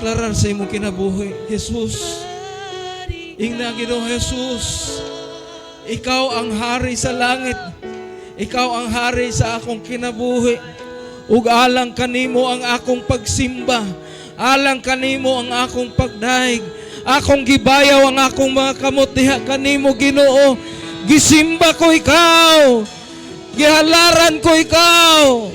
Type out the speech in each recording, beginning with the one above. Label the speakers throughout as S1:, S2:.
S1: deklarar sa imong kinabuhi. Jesus, ingna Ginoo Jesus, ikaw ang hari sa langit. Ikaw ang hari sa akong kinabuhi. Ug alang kanimo ang akong pagsimba. Alang kanimo ang akong pagdaig. Akong gibayaw ang akong mga kamot diha kanimo Ginoo. Gisimba ko ikaw. Gihalaran ko ikaw.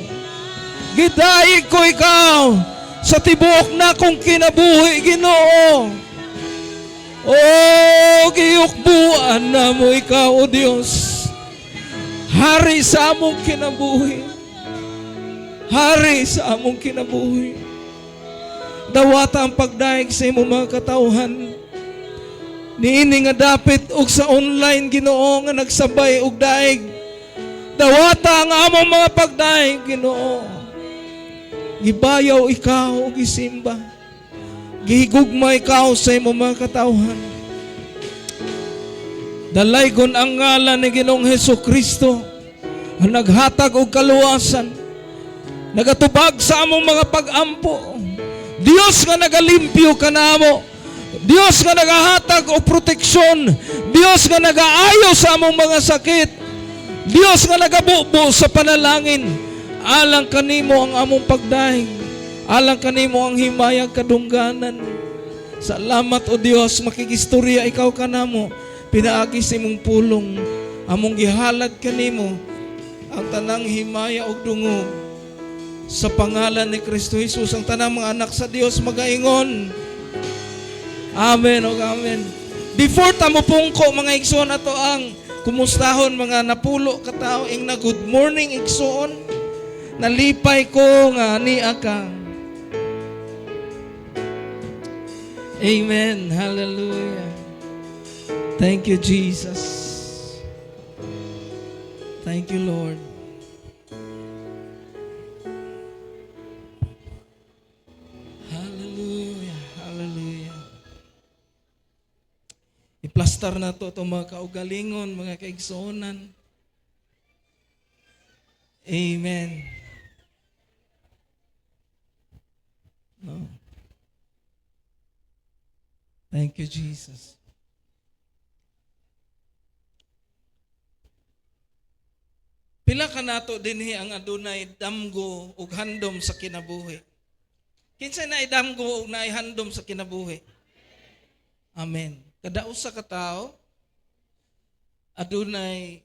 S1: Gidaig ko ikaw sa tibuok na akong kinabuhi Ginoo. Giyukbuan na mo ikaw, O Diyos. Hari sa among kinabuhi. Hari sa among kinabuhi. Dawata ang pagdaig sa imong mga katawhan. Niini nga dapit og sa online Ginoo nga nagsabay og daig. Dawata ang among mga pagdaig Ginoo. Gibayaw ikaw og gisimba. Gihigugma ikaw sa imong mga katawhan. Dalaygon ang ngalan ni Ginoong Hesukristo ang naghatag og kaluwasan, nagatubag sa among mga pag-ampo. Dios nga nagalimpyo kanamo, Dios nga nagahatag og proteksyon, Dios nga nagaayo sa among mga sakit, Dios nga nagabubo sa panalangin. Alang kanimo ang among pagdaig, alang kanimo ang himayag kadungganan. Salamat O Dios, makigistorya ikaw kanamo. Pinaagi sa imong pulong, among gihalad kanimo ang tanang himaya ug dungog sa pangalan ni Kristo Jesus. Ang tanang mga anak sa Dios magaingon, amen o amen. Before tamo pungko mga igsoon ato ang kumustahon mga napulo katao ing na good morning igsoon, nalipay ko nga niya ka. Amen, hallelujah. Thank you, Jesus. Thank you, Lord. Hallelujah. Hallelujah. Iplastar na to itong mga kaugalingon, mga kaigsuonan. Amen. No. Thank you, Jesus. Pila ka nato dinhi ang adunay damgo ug handom sa kinabuhi. Kinsa na damgo ug naay handom sa kinabuhi? Amen. Kada usa ka tawo adunay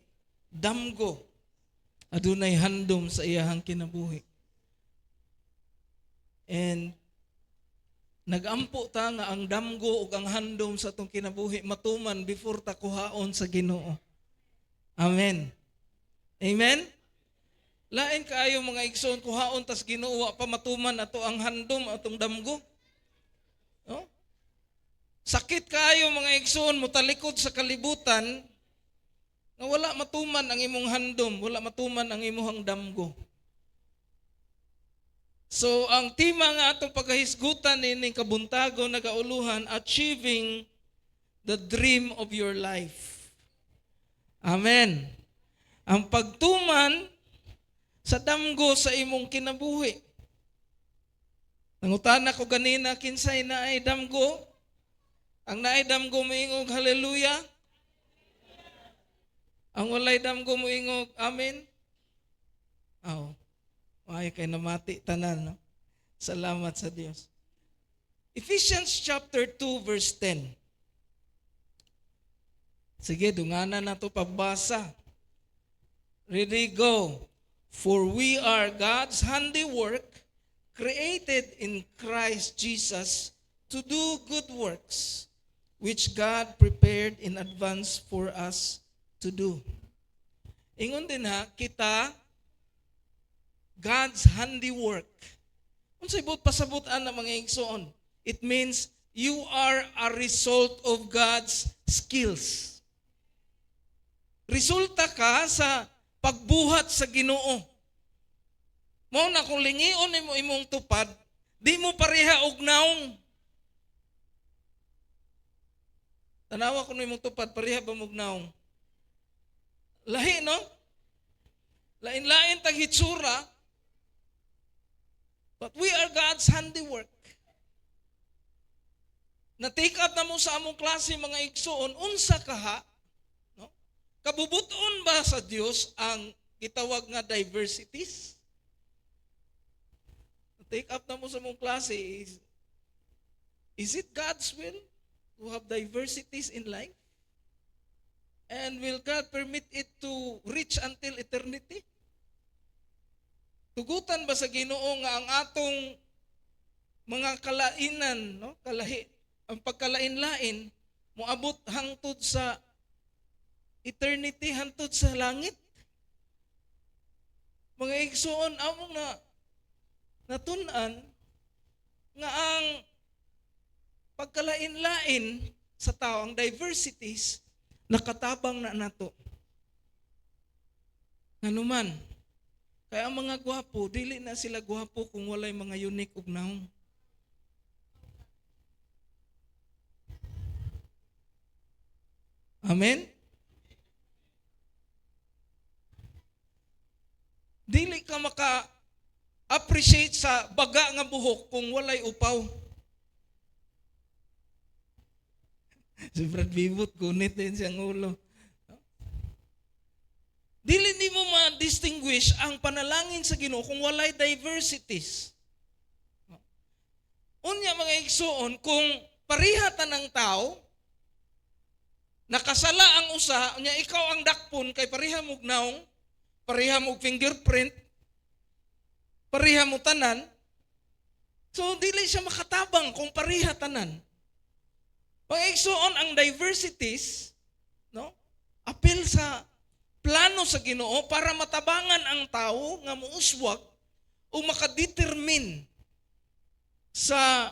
S1: damgo, adunay handom sa iyahang kinabuhi. And nagampo ta nga ang damgo ug ang handom sa atong kinabuhi matuman before ta kuhaon sa Ginoo. Amen. Amen? Lain kaayo mga igsoon kuhaon tas Ginoo pa matuman ato ang handom atong damgo. No? Sakit kaayo mga igsoon mo talikod sa kalibutan na wala matuman ang imong handom, wala matuman ang imong damgo. So ang tema nga atong pagkahisgutan ining kabuntago nagauluhan, achieving the dream of your life. Amen. Ang pagtuman sa damgo sa imong kinabuhi. Nangutana ko ganina kinsay na ay damgo? Ang naay damgo moingog hallelujah. Ang walay damgo moingog amen. Ay kay namati tanan no. Salamat sa Dios. Ephesians chapter 2 verse 10. Sige, dunganan na to pagbasa. Ready, go. For we are God's handiwork, created in Christ Jesus to do good works, which God prepared in advance for us to do. Ingon din ha, kita, God's handiwork. Unsay bot pasabutan na mga igsoon? It means you are a result of God's skills. Resulta ka sa pagbuhat sa Ginoo. Mao na kung lingion nimo imong tupad, di mo pareha og naong. Tanawa ko imong tupad, pareha ba mo og naong? Lahi no? Lain-lain tag hitsura. But we are God's handiwork. na take up na mo sa among klase mga igsoon, unsa kaha, no? Kabubuton ba sa Dios ang gitawag nga diversities? Take up na mo sa among klase, is it God's will to have diversities in life? And will God permit it to reach until eternity? Tugutan ba sa Ginoo nga ang atong mga kalainan, no? Ang pagkalain-lain moabot hangtod sa eternity, hangtod sa langit? Mga igsoon, among natun-an nga ang pagkalain-lain sa tao, ang diversities, nakatabang na nato. Nganuman, kaya ang mga gwapo, dili na sila gwapo kung walay mga unique ug naong. Amen? Dili ka maka-appreciate sa baga nga buhok kung walay upaw. Si Brad Bibot, kunit din siyang ulo. Dili ni mo ma-distinguish ang panalangin sa Ginoo kung walay diversities. Unya mga igsoon, kung parihatan ng tao, nakasala ang usa, unya ikaw ang dakpon kay pareha mo naong, pareha mo fingerprint, pareha mo tanan, so dili siya makatabang kung pareha tanan. Mga igsoon, ang diversities, no? Apil sa plano sa Ginoo para matabangan ang tao nga muuswag o makadetermine sa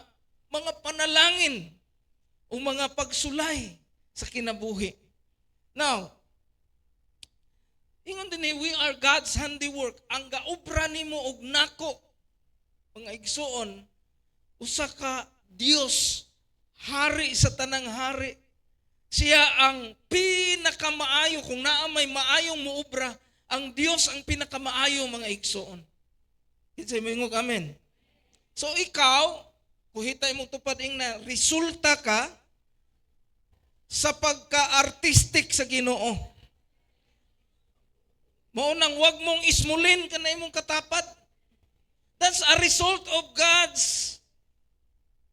S1: mga panalangin o mga pagsulay sa kinabuhi. Now, ingon din we are God's handiwork. Ang gaobra nimo og nako, mga igsoon, usa ka Dios, hari sa tanang hari. Siya ang pinakamaayo, kung naa may maayong muobra, ang Dios ang pinakamaayo, mga igsoon. Kinsay moingog amen. So ikaw, kuhitay mong tupading na resulta ka sa pagka-artistic sa Ginoo. Mao nang wag mong ismulin kanay mong katapat. That's a result of God's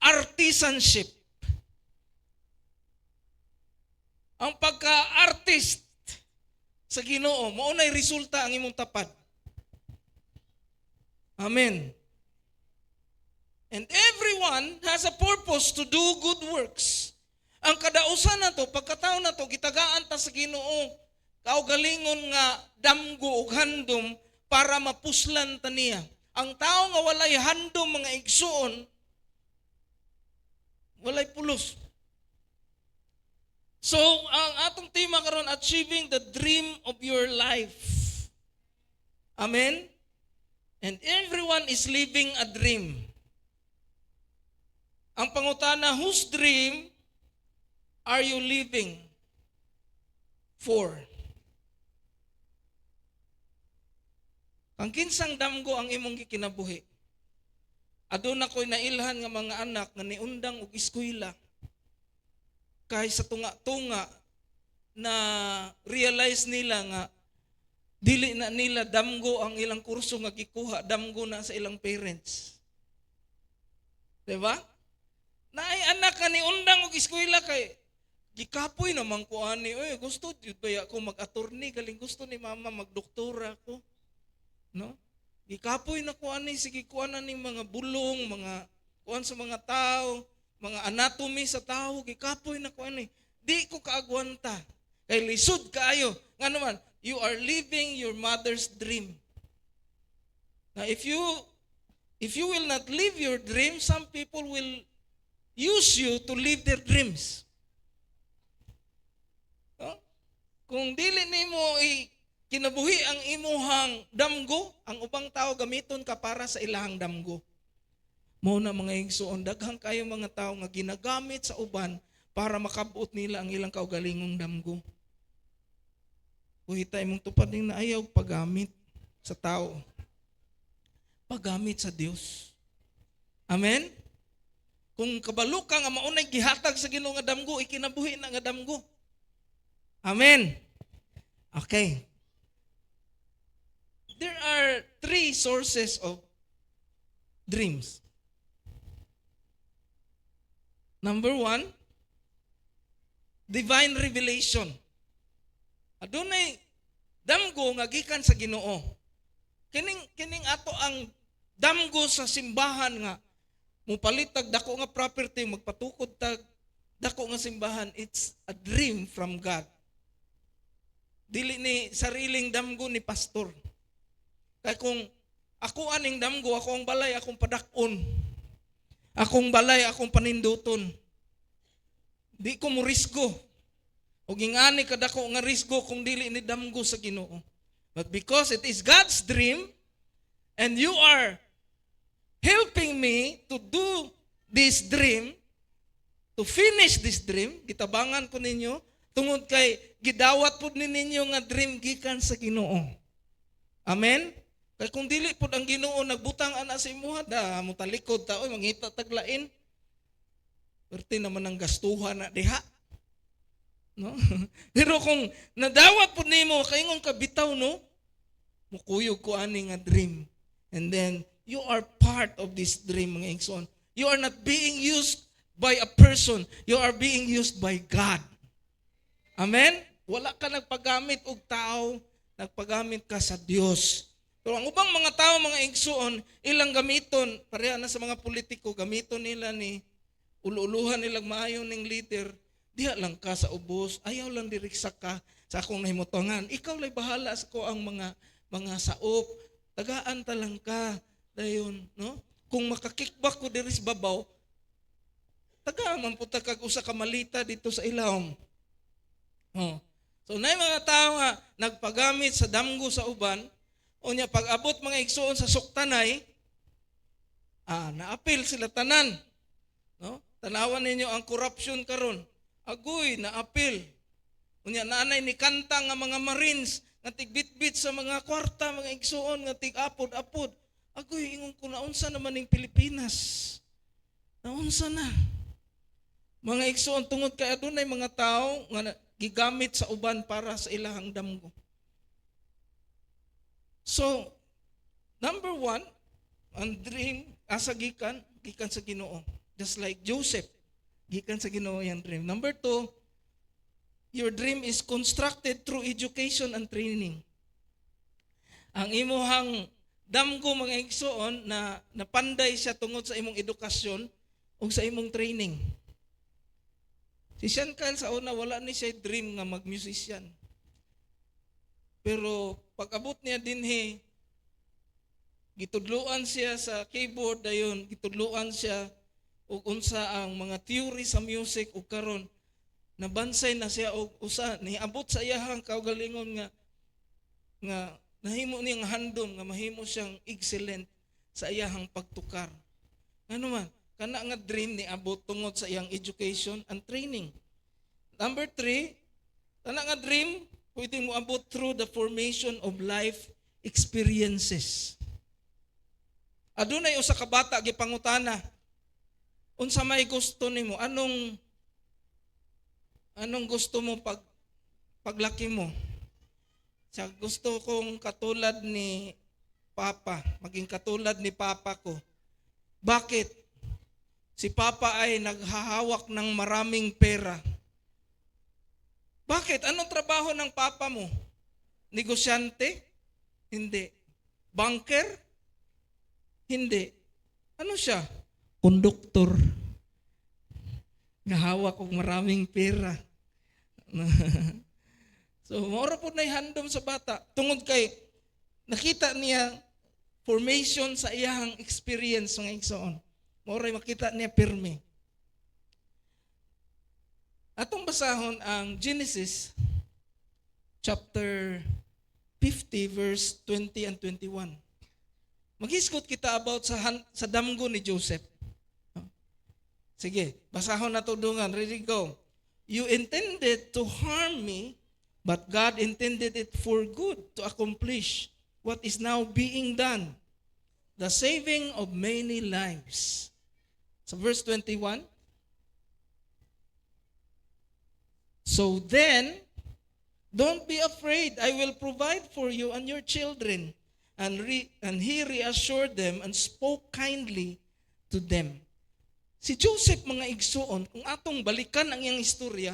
S1: artisanship. Ang pagka-artist sa Ginoo, mao nay resulta ang imong tapat. Amen. And everyone has a purpose to do good works. Ang kadausan na to, pagkataon na to, gitagaan ta sa Ginoo, kaugalingon nga damgo ug handom para mapuslan ta niya. Ang tao nga walay handom, mga igsoon, walay pulos. So, ang atong tema karon, achieving the dream of your life. Amen? And everyone is living a dream. Ang pangutana, whose dream are you living for? Ang kinsang damgo ang imong gikinabuhi. Aduna ko'y nailhan nga mga anak nga niundang og eskwela. Kay sa tunga-tunga na realize nila nga dili na nila damgo ang ilang kurso nga gikuha, damgo na sa ilang parents. Diba? Naay anak ka niundang og eskwela kay gikapoy naman ko ani, oy gusto jud ba ako mag-attorney, galing gusto ni mama magdoktora ko. No? Gikapoy na ko ani, sige kuan ani mga bulong, mga kuan sa mga tao, mga anatomy sa tao, gikapoy na ko ani. Di ko kaagwanta. Kay lisod kaayo. Nga naman, you are living your mother's dream. Now if you will not live your dream, some people will use you to live their dreams. No? Kung dili nimo kinabuhi ang imuhang damgo, ang ubang tao gamiton ka para sa ilahang damgo. Mao na mga igsoon, daghang kayo mga tao nga ginagamit sa uban para makabuot nila ang ilang kaugalingong damgo. Kuhitay mong tupad ning naayaw paggamit sa tao. Paggamit sa Dios. Amen? Kung kabalo ka nga maunay gihatag sa Ginoo nga damgo, ikinabuhi na nga damgo. Amen. Okay. There are 3 sources of dreams. Number 1, divine revelation. Adunay damgo nga gikan sa Ginoo. Kining ato ang damgo sa simbahan nga mupalitag dako nga property, magpatukod tag dako nga simbahan, it's a dream from God. Dili ni sariling damgo ni pastor. Kaya kung ako aning damgo, ako ang balay, akong padakon. Akong balay, akong paninduton. Di ko mo risgo. O gingani kadako nga risgo kung dili ni damgo sa Ginoo. But because it is God's dream, and you are helping me to do this dream, to finish this dream, gitabangan ko ninyo, tungod kay gidawat pud ninyo nga dream gikan sa Ginoo. Amen? Kay kung dili pud ang Ginoo nagbutang ana sa imuha, da mo talikod ta oy mangita taglain. Perti naman ang gastuhan na diha. No? Pero kung nadawat pud nimo kaingon ka bitaw no, mukuyog ko ani nga dream. And then you are part of this dream mga igsoon. You are not being used by a person, you are being used by God. Amen? Wala ka nagpagamit og tao, nagpagamit ka sa Dios. Pero ang ubang mga tao, mga igsoon, ilang gamiton, pareha na sa mga politiko, gamiton nila ni uluuluhan nilang maayo ning leader, diha lang ka sa ubos, ayaw lang diriksa ka sa akong nahimutangan. Ikaw lay bahala sa ko ang mga saop, tagaan ta lang ka, dayon, no? Kung makakickback ko diri sa babaw, tagaan man puta kag usa ka malita dito sa ilawom. Oh. So nay mga tao nga nagpagamit sa damgo sa uban, unya pag-abot mga igsoon sa suktanay, naapil sila tanan. No? Tanawan ninyo ang corruption karon. Agoy, naapil. Unya nanay ni kanta nga mga Marines nga tigbitbit sa mga kwarta, mga igsoon nga tig-apod-apod. Agoy, ingon ko naunsa naman ning Pilipinas. Naunsa na. Mga igsoon tungod kay adunay mga tao nga gigamit sa uban para sa ilahang damgo. So, number 1, ang dream, asa gikan sa Ginoo. Just like Joseph, gikan sa Ginoo yung dream. Number 2, your dream is constructed through education and training. Ang imuhang damgo mga igsoon na napanday siya tungod sa imong edukasyon o sa imong training. Si Sean Kyle sa una, wala ni siya dream nga mag-musician. Pero pag-abot niya dinhi, gitudluan siya sa keyboard dayon, gitudluan siya og unsa ang mga theory sa music ug karon nabansay na siya og usa niabot sa iyahang kaugalingon nga nahimo niyang handom nga mahimo siyang excellent sa iyahang pagtukar. Ano man, kana nga dream niabot tungod sa iyang education and training. Number 3, kana nga dream pwede mo abot through the formation of life experiences. Adunay usa ka bata gipangutana, unsa may gusto nimo? Anong gusto mo paglaki mo? Sa gusto kong katulad ni Papa, maging katulad ni Papa ko. Bakit? Si Papa ay naghahawak ng maraming pera. Bakit? Anong trabaho ng Papa mo? Negosyante? Hindi. Banker? Hindi. Ano siya? Konduktor. Nahawak og maraming pera. So, maura po na handom sa bata. Tungod kay, nakita niya formation sa iyang experience ng igsoon. Maura makita niya pirmi. Atong basahon ang Genesis chapter 50 verse 20 and 21. Maghiskot kita about sa damgo ni Joseph. Sige, basahon na to dungan. Ready, go. You intended to harm me, but God intended it for good to accomplish what is now being done, the saving of many lives. Sa verse 21. So then, don't be afraid. I will provide for you and your children. And he reassured them and spoke kindly to them. Si Joseph, mga igsuon, kung atong balikan ang iyang istorya,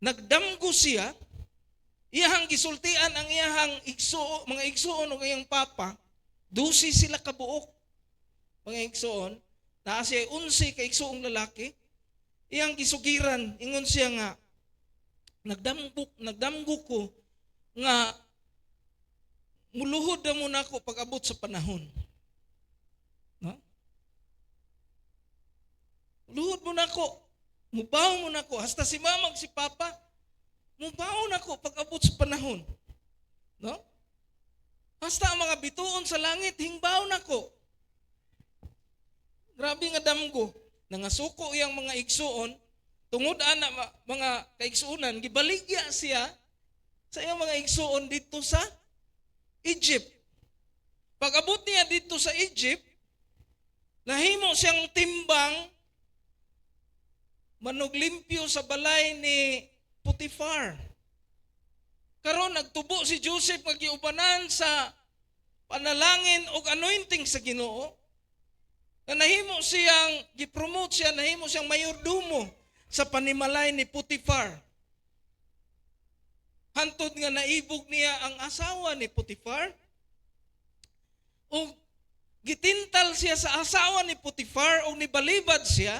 S1: nagdamgo siya, iyahang gisultian ang iyahang mga igsuon o iyang papa, 12 sila kabuok, mga igsuon, na siya 11 ka igsuong lalaki, iyang gisugiran, ingon siya nga, nagdamgo ko nga muluhod na muna ako pag-abot sa panahon. No? Muluhod muna ako, mubaw muna ako, hasta si mamag si papa, mubaw na ako pag-abot sa panahon. No? Hasta ang mga bituon sa langit, hingbaw na ako. Grabe nga damgo, nangasuko iyang mga igsuon, tungod ana mga kaigsuonan, gibaligya siya sa iyang mga igsuon dito sa Egypt. Pag-abot niya dito sa Egypt, nahimo siyang timbang manuglimpyo sa balay ni Potiphar. Karon nagtubo si Joseph nga giubanan sa panalangin o anointing sa Ginoo. Na nahimo siyang gipromote siya, nahimo siyang mayordomo sa panimalay ni Potiphar. Hantod nga naibog niya ang asawa ni Potiphar. O gitintal siya sa asawa ni Potiphar o nibalibad siya.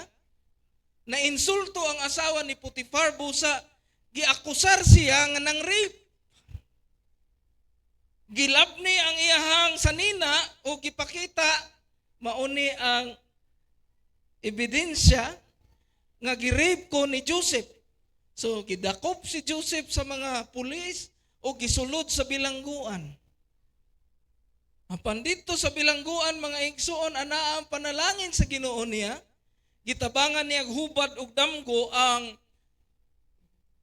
S1: Na insulto ang asawa ni Potiphar busa giakusar siya nga ng rape. Gilabni ang iyahang sanina o gipakita mauni ang ebidensya nga gi-rape ko ni Joseph. So, gidakop si Joseph sa mga pulis o gisulod sa bilangguan. Apan dito sa bilangguan, mga igsuon, anaa ang panalangin sa Ginoo niya, gitabangan niya hubad og damgo ang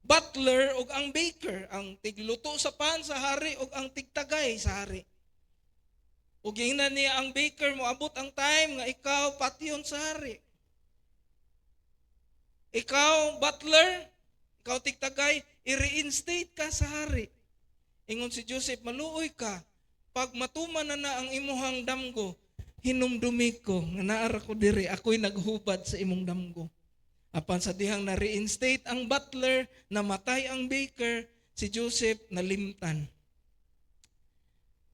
S1: butler o ang baker, ang tigluto sa pan sa hari o ang tigtagay sa hari. O gingnan niya ang baker, mo abot ang time nga ikaw patyon sa hari. Ikaw, butler, ikaw tigtagay, i-reinstate ka sa hari. Ingon si Joseph, maluoy ka. Pag matuman na ang imuhang damgo, hinumdumi ko, nga naara ko diri, ako'y naghubad sa imong damgo. Apan sa dihang na-reinstate ang butler, namatay ang baker, si Joseph nalimtan.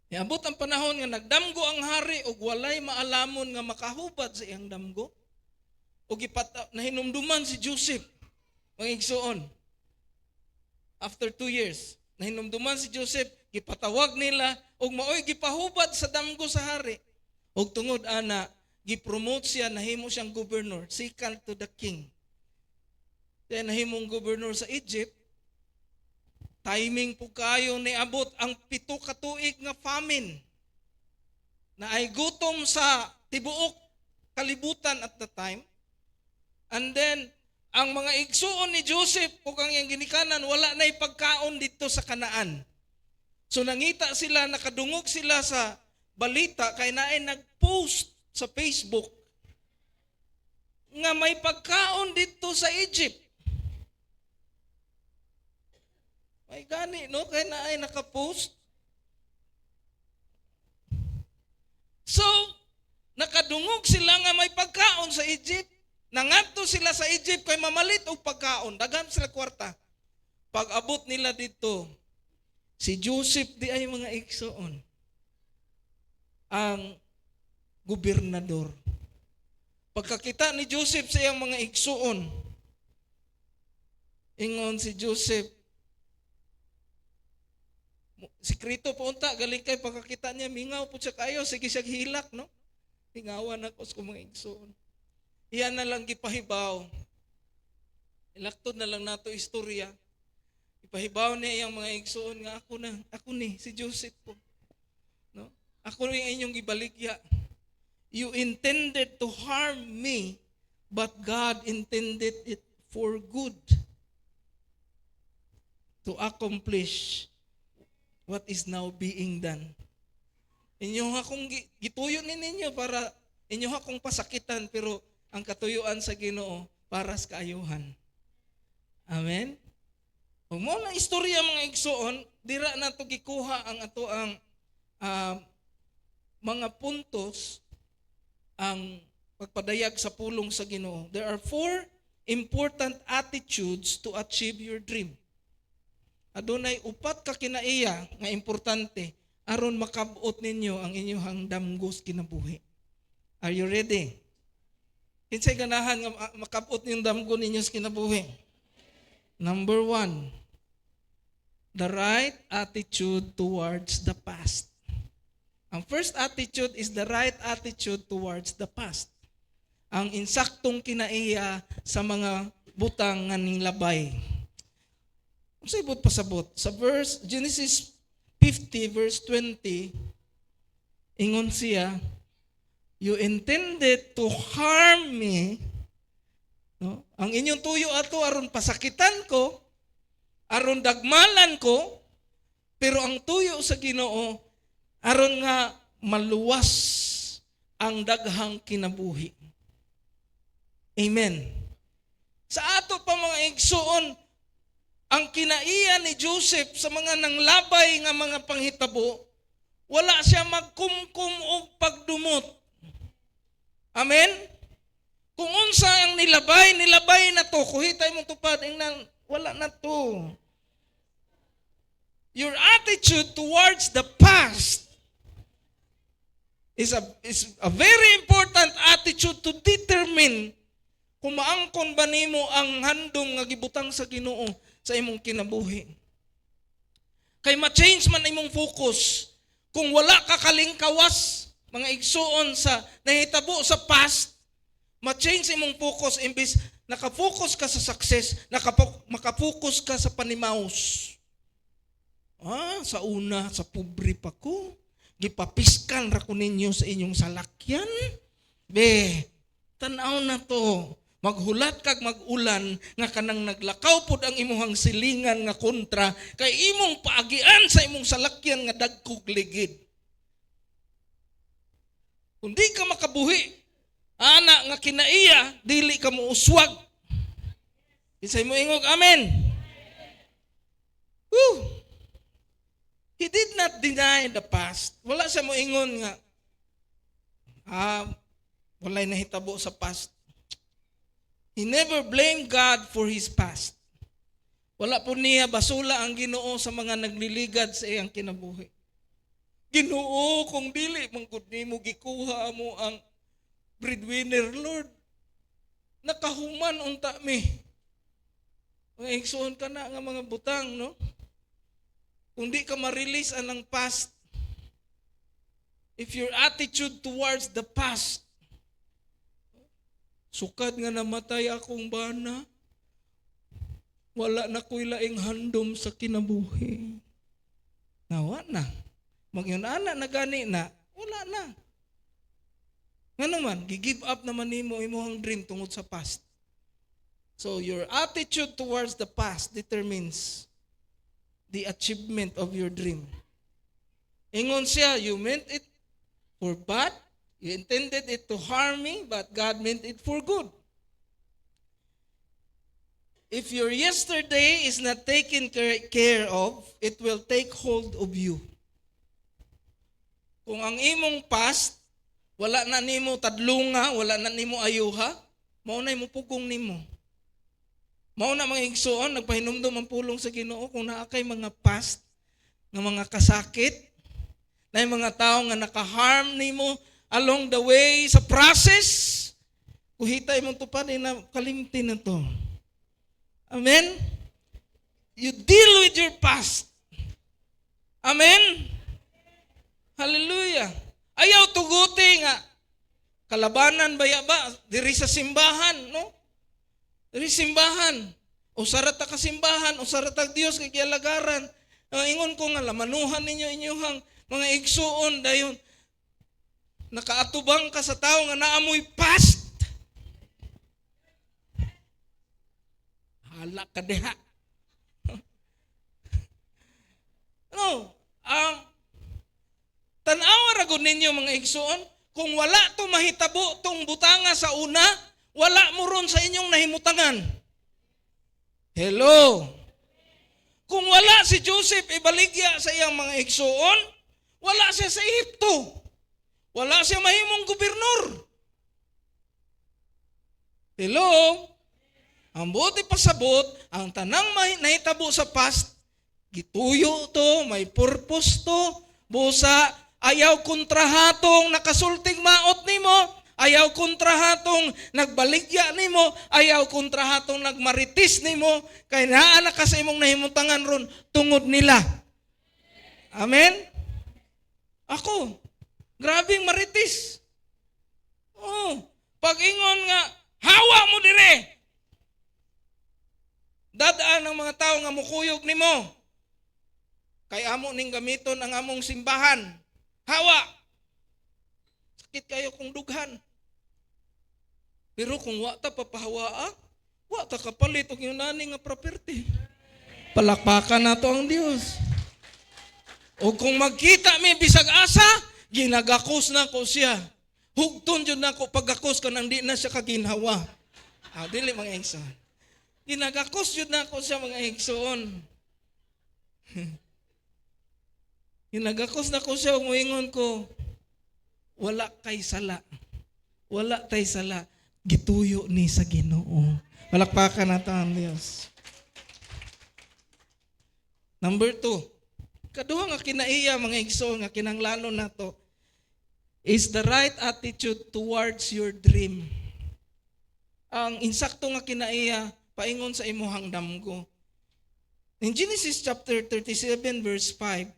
S1: Iabot ang panahon nga nagdamgo ang hari ug walay maalamon nga makahubad sa iyang damgo. O nahinumduman si Joseph, mga igsuon. After 2 years, nahinumduman si Joseph, gipatawag nila, og maoy gipahubad sa damgo sa hari. Og tungod ana, gipromote siya, nahimo siyang governor, second to the king. Then nahimong governor sa Egypt, timing po kayo ni abot ang 7 ka tuig nga famine, na ay gutom sa tibuok kalibutan at the time. And then, ang mga igsuon ni Joseph o kang iyang ginikanan, wala na ipagkaon dito sa Kanaan. So nangita sila, nakadungog sila sa balita, kaya na ay nag-post sa Facebook nga may pagkaon dito sa Egypt. May gani, no? Kaya na ay nakapost. So, nakadungog sila nga may pagkaon sa Egypt. Nangadto sila sa Egypt kay mamalit og pagkaon. Daghan sila kwarta. Pag abot nila dito, si Joseph di ay mga igsoon, ang gobernador. Pagkakita ni Joseph sa iyang mga igsoon, ingon si Joseph, sikrito po unta, galing kay pagkakita niya, mingaw po siya kayo, sige siya hilak, no? Hingawan ako sa mga igsoon. Iyan na lang gipahibaw. Ilaktod na lang nato istorya. Ipahibaw niya iyang mga igsoon nga ako ni si Joseph po. No? Ako ni inyong gibaligya. You intended to harm me, but God intended it for good. To accomplish what is now being done. Inyo akong gituyo ninyo para inyo akong pasakitan, pero ang katuyuan sa Ginoo para sa kaayuhan. Amen. Kung mo na istorya mga igsoon, dira na to gikuha ang ato ang mga puntos ang pagpadayag sa pulong sa Ginoo. There are 4 important attitudes to achieve your dream. Adunay upat ka kinaiya nga importante aron makabot ninyo ang inyong damgos kinabuhi. Are you ready? Kinsay ganahan nga makabot ninyong damgo ninyo sa kinabuhi? Number 1, the right attitude towards the past. Ang first attitude is the right attitude towards the past. Ang insaktong kinaiya sa mga butang nga labay. Sa ibot pasabot. Sa Genesis 50 verse 20, ingon siya, you intended to harm me. No? Ang inyong tuyo ato aron pasakitan ko, aron dagmalan ko, pero ang tuyo sa Ginoo aron nga maluwas ang daghang kinabuhi. Amen. Sa ato pa mga igsoon, ang kinaiya ni Joseph sa mga nanglabay nga mga panghitabo, wala siya magkumkum og pagdumot. Amen? Kung unsa ang nilabay na to, kuhitay mong tupad, ingnan, wala na to. Your attitude towards the past is a very important attitude to determine kung maangkon ba nimo ang handom nga gibutang sa Ginoo sa imong kinabuhi. Kay ma-change man imong focus. Kung wala ka kalingkawas, mga igsuon sa nahitabo sa past, ma-change imong focus imbis nakafocus ka sa success, makafocus ka sa panimaos. Sa una, sa pobre pa ko, gipapiskan ra ko ninyo sa inyong salakyan. Tanaw na to. Maghulat kag magulan nga kanang naglakaw pod ang imuhang silingan nga kontra kay imong paagian sa imong salakyan nga dagkog ligid. Kung di ka makabuhi, ana nga kinaiya, dili ka mo uswag. Isay mo ingog, amen. Woo! He did not deny the past. Wala siya mo ingon nga, walay nahitabo sa past. He never blamed God for his past. Wala po niya basula ang Ginoo sa mga nagliligad sa iyang kinabuhi. Ginoo, kung dili mangkod nimo gikuha mo ang breadwinner, Lord, nakahuman unta mi. Mga igsoon ka na nga mga butang, no? Kung di ka ma-release anang past, if your attitude towards the past, sukad nga namatay akong bana, wala na ko'y laing handom sa kinabuhi. Nawa na. Magyunana na gani na, wala na. Nga naman, gigive up naman nimo imong dream tungod sa past. So your attitude towards the past determines the achievement of your dream. Ingon siya, you meant it for bad, you intended it to harm me, but God meant it for good. If your yesterday is not taken care of, it will take hold of you. Kung ang imong past, wala na nimo tadlunga, wala na nimo ayuha, mao na mo pugong nimo. Mao na mga igsoon, nagpahinumdum ang pulong sa Ginoo kung naa kay mga past, nga mga kasakit, na yung mga tao nga naka-harm nimo along the way sa process, kuhitay mong tupad na kalimti na to. Amen? You deal with your past. Amen? Hallelujah. Ayaw tuguti nga. Kalabanan baya ba? Diri sa simbahan, no? Diri simbahan. O sarata ka simbahan, o sarata Dios kay kialagaran. Ingon ko nga, lamanuhan ninyo inyong mga igsuon dayon. Nakaatubang ka sa tao nga naamoy past. Hala ka deha. No, tanawa ra gud ninyo mga igsuon, kung wala to mahitabo tong butanga sa una, Wala mo ron sa inyong nahimutangan. Hello. Kung wala si Joseph ibaligya sa iyang mga igsuon, wala siya sa Ehipto. Wala siya mahimong gobernador. Hello. Ang buti pasabot, ang tanang nahitabo sa past, gituyo to, may purpose to, busa, ayaw kontrahatong nakasulting maot nimo, ayaw kontrahatong nagbaligya nimo, ayaw kontrahatong nagmaritis nimo, kay naa na ka sa imong nahimutangan ron tungod nila. Amen? Ako, grabing maritis. Oh, pag-ingon nga, hawa mo dire. Dadaan ng mga tao nga mukuyog nimo. Kay amo ning gamiton ang among simbahan. Hawa. Sakit kayo kung dughan. Pero kung wa ta papahawaa, wa ta kapalit og yunani nga property. Palakpakan nato ang Dios. O kung magkita mi bisag asa, ginagakos na ko siya. Hugton jud nako pagakos kanang di na siya kaginhawa. Dili mga igsoon. Ginagakos jud nako siya mga igsoon. Ginagakos na ko siya umuingon ko, wala kay sala. Wala tay sala. Gituyo ni sa Ginoo. Palakpakan nato ang Dios. Number 2. Kaduha nga kinaiya mga igsoon nga kinahanglanon nato is the right attitude towards your dream. Ang insakto nga kinaiya paingon sa imuhang damgo. In Genesis chapter 37 verse 5,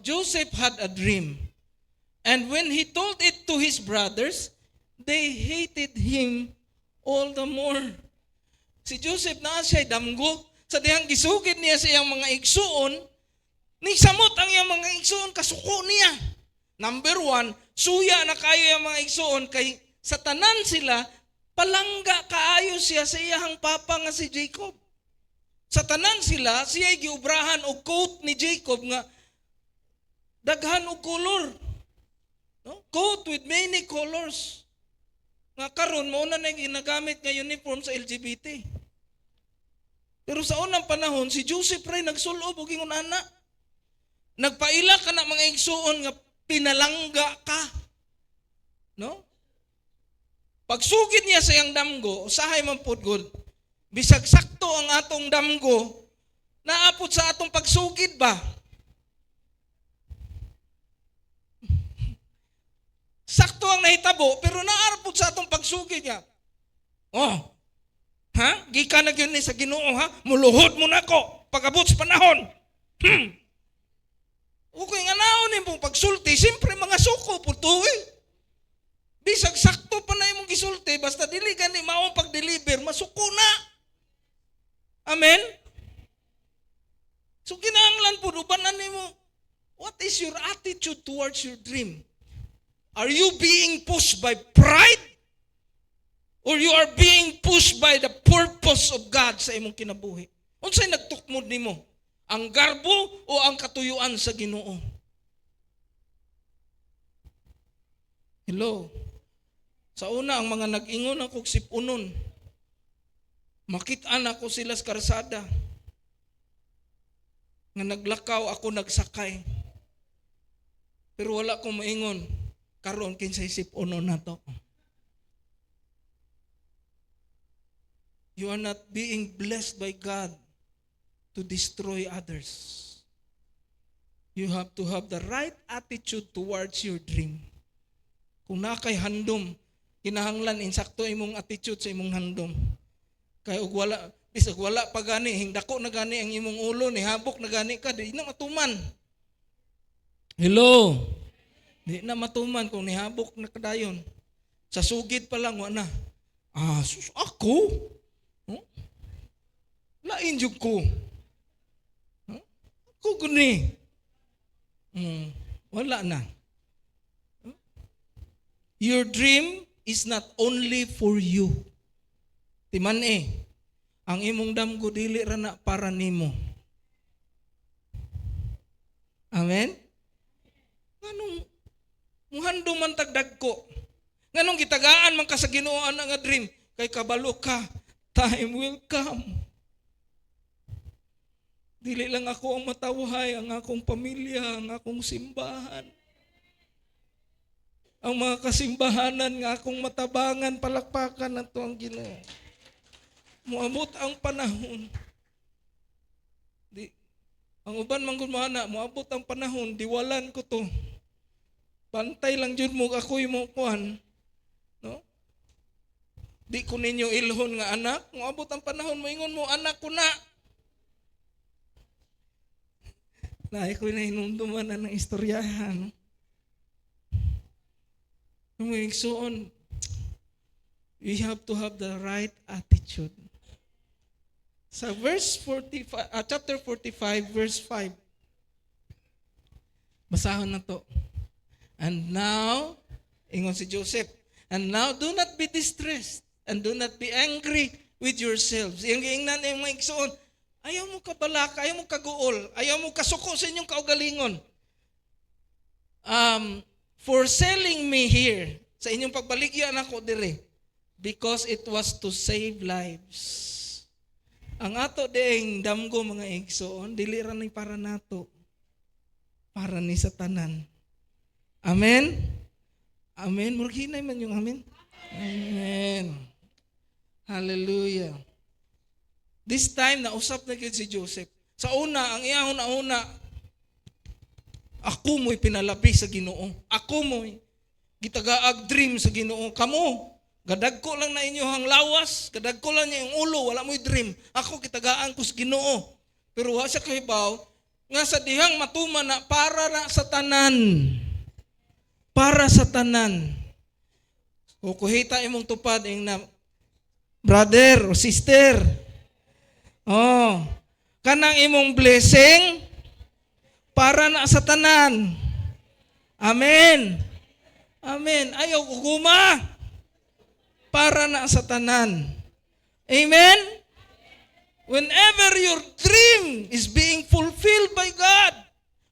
S1: Joseph had a dream. And when he told it to his brothers, they hated him all the more. Si Joseph naa siya'y damgo. Sa dihang gisugid niya sa iyang mga igsuon, ni samot ang iyang mga igsuon, kasuko niya. Number 1, suya na kayo yung mga igsuon, kay sa tanan sila, palangga kaayo siya sa iyang papa nga si Jacob. Sa tanan sila, siya'y giubrahan o coat ni Jacob nga daghan og color. No? Coat with many colors. Nga karon mo na ginagamit nga uniform sa LGBT. Pero sa unang panahon, si Joseph ray nagsulob og ingon ana. Nagpaila ka na mga igsuon nga pinalangga ka. No? Pagsugid niya sa iyang damgo, usahay man pud gud. Bisag sakto ang atong damgo, naapod sa atong pagsugid ba? Sakto ang nahitabo, pero naarapod sa atong pagsugid niya. Oh, ha? Gikan na yun sa Ginoo, ha? Muluhod mo na ko, pag-abot sa panahon. Okay nga naon yung pagsulti, siyempre mga suko po to eh. Bisag sakto pa na yung gisulti, basta dili ka ni maong pag-deliver, masuko na. Amen? So kinahanglan po, ubanan mo, what is your attitude towards your dream? Are you being pushed by pride? Or you are being pushed by the purpose of God sa imong kinabuhi? Unsay nagtukmod nimo? Ang garbo o ang katuyuan sa Ginoo? Hello? Sa una, ang mga nag-ingon ako sipunon. Makitaan ako sila sa karsada. Nga naglakaw ako nagsakay. Pero wala akong maingon. Karon kinsay sipunon na to. You are not being blessed by God to destroy others. You have to have the right attitude towards your dream. Kung nakay handom, kinahanglan insakto imong attitude sa imong handom. Kay ug wala bisag wala pa gani hingdako na gani ang imong ulo ni habok na gani ka di na matuman. Hello. Di na matuman kung nihabok na kadayon. Sa sugid pa lang wala na. Sus ako. Lain jud ko. Ako guni. Wala na. Your dream is not only for you. Timan ang imong damgo dili ra na para nimo. Amen? Anong muhandong man tagdag ko? Nganong gitagaan man ka sa Ginoo ana nga dream kay kabalo ka, time will come. Dili lang ako ang matawhay, ang akong pamilya, ang akong simbahan. Ang mga kasimbahanan nga akong matabangan, palakpakan na to ang Ginoo. Muabot ang panahon. Ang uban man gumana, muabot ang panahon, diwalan ko to. Pantay lang jud mo ako'y mo kuan. No? Di ko ninyo ilhon nga anak, muabot ang panahon, moingon mo anak ko na. Lahi ko na hinumduman na ng istoryahan. Suon, we have to have the right attitude. Sa chapter 45, verse 5. Basahon na to. And now, ingon si Joseph, and now do not be distressed and do not be angry with yourselves. Iyang giingnan yung mga igsoon, ayaw mo kabalaka, ayaw mo kaguol, ayaw mo kasuko sa inyong kaugalingon. For selling me here, sa inyong pagbaligyan ako dire, because it was to save lives. Ang ato ding damgo mga igsoon, dili ra ni para nato, para ni sa tanan. Amen? Amen? Murginay man yung amen? Amen. Hallelujah. This time, nausap na si Joseph. Sa una, ang iyahon na una, ako mo'y pinalabi sa Ginoo. Ako mo'y gitagaag dream sa Ginoo. Kamo, gadag ko lang na inyohang lawas, gadag ko lang niya yung ulo, wala mo'y dream. Ako kitagaan ko sa Ginoo. Pero wa siya kahibaw, nga sa dihang matuman na para na sa tanan. Para sa tanan. O kuhita imong tupad ing na brother o sister. Oh, kanang imong blessing para na sa tanan. Amen. Amen. Ayaw uguma. Para na sa tanan. Amen. Whenever your dream is being fulfilled by God,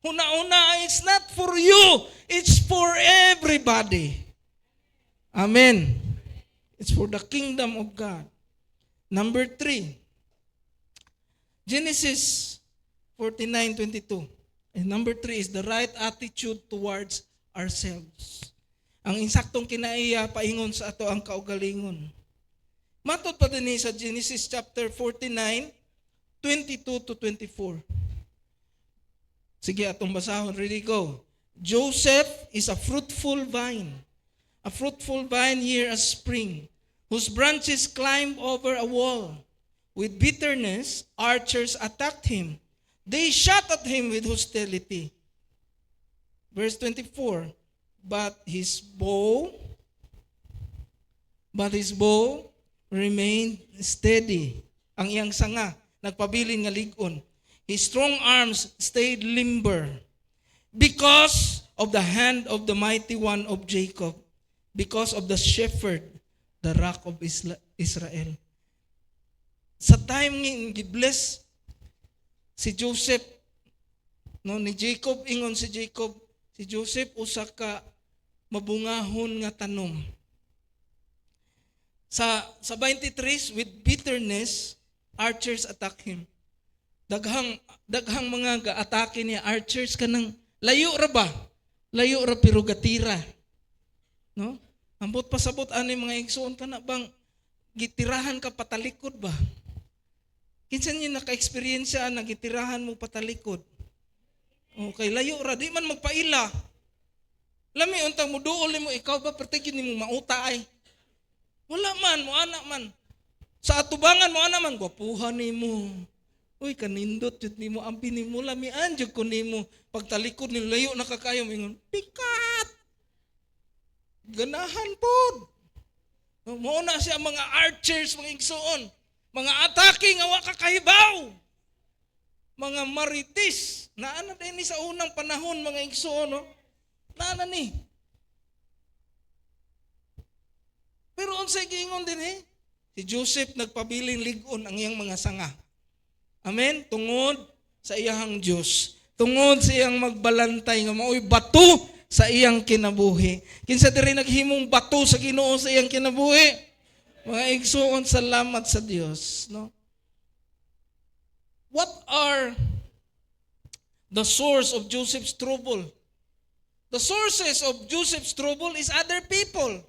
S1: una-una, it's not for you. It's for everybody. Amen. It's for the kingdom of God. Number 3. Genesis 49:22. And number 3 is the right attitude towards ourselves. Ang insaktong kinaiya paingon sa ato ang kaugalingon. Matod pa din sa Genesis chapter 49:22-24. Sige, atong basahon. Ready, go. Joseph is a fruitful vine here as spring, whose branches climb over a wall. With bitterness, archers attacked him. They shot at him with hostility. Verse 24, but his bow remained steady. Ang iyang sanga, nagpabilin nga ligon. His strong arms stayed limber because of the hand of the mighty one of Jacob, because of the shepherd, the rock of Israel. Sa time ng gibless si Joseph, no, ni Jacob, ingon si Jacob, si Joseph usa ka mabungahon nga tanom. Sa 23, with bitterness, archers attack him. Daghang mga ga-atake niya, archers kanang layo ra ba? Layo ra pero gatira. No? Ambot pasabot ani mga igsoon kana bang gitirahan ka patalikod ba? Kinsan niyo naka-experience na gitirahan mo patalikod? Okay, layo ra di man magpaila. Lami untang mo duol mo ikaw ba pertigin nimo mauta ay. Wala man mo ana man. Sa atubangan mo ana man gwapuhan nimo. Uy, kanindot jud nimo ampi nimo lamian jud ko nimo pagtalikod ni layo nakakayo mingon pikat. Ganahan pod. Mao na siya mga archers, mga igsoon, mga atake nga wa kakahibaw. Mga maritis, naana din ni sa unang panahon mga igsoon, no? Naana ni. Pero unsay giingon din si Joseph nagpabiling ligon ang iyang mga sanga. Amen? Tungod sa iyang Diyos. Tungod sa iyang magbalantay nga mao'y bato sa iyang kinabuhi. Kinsa diri naghimong bato sa Ginoo sa iyang kinabuhi? Mga igsoon, salamat sa Dios, no? What are the source of Joseph's trouble? The sources of Joseph's trouble is other people.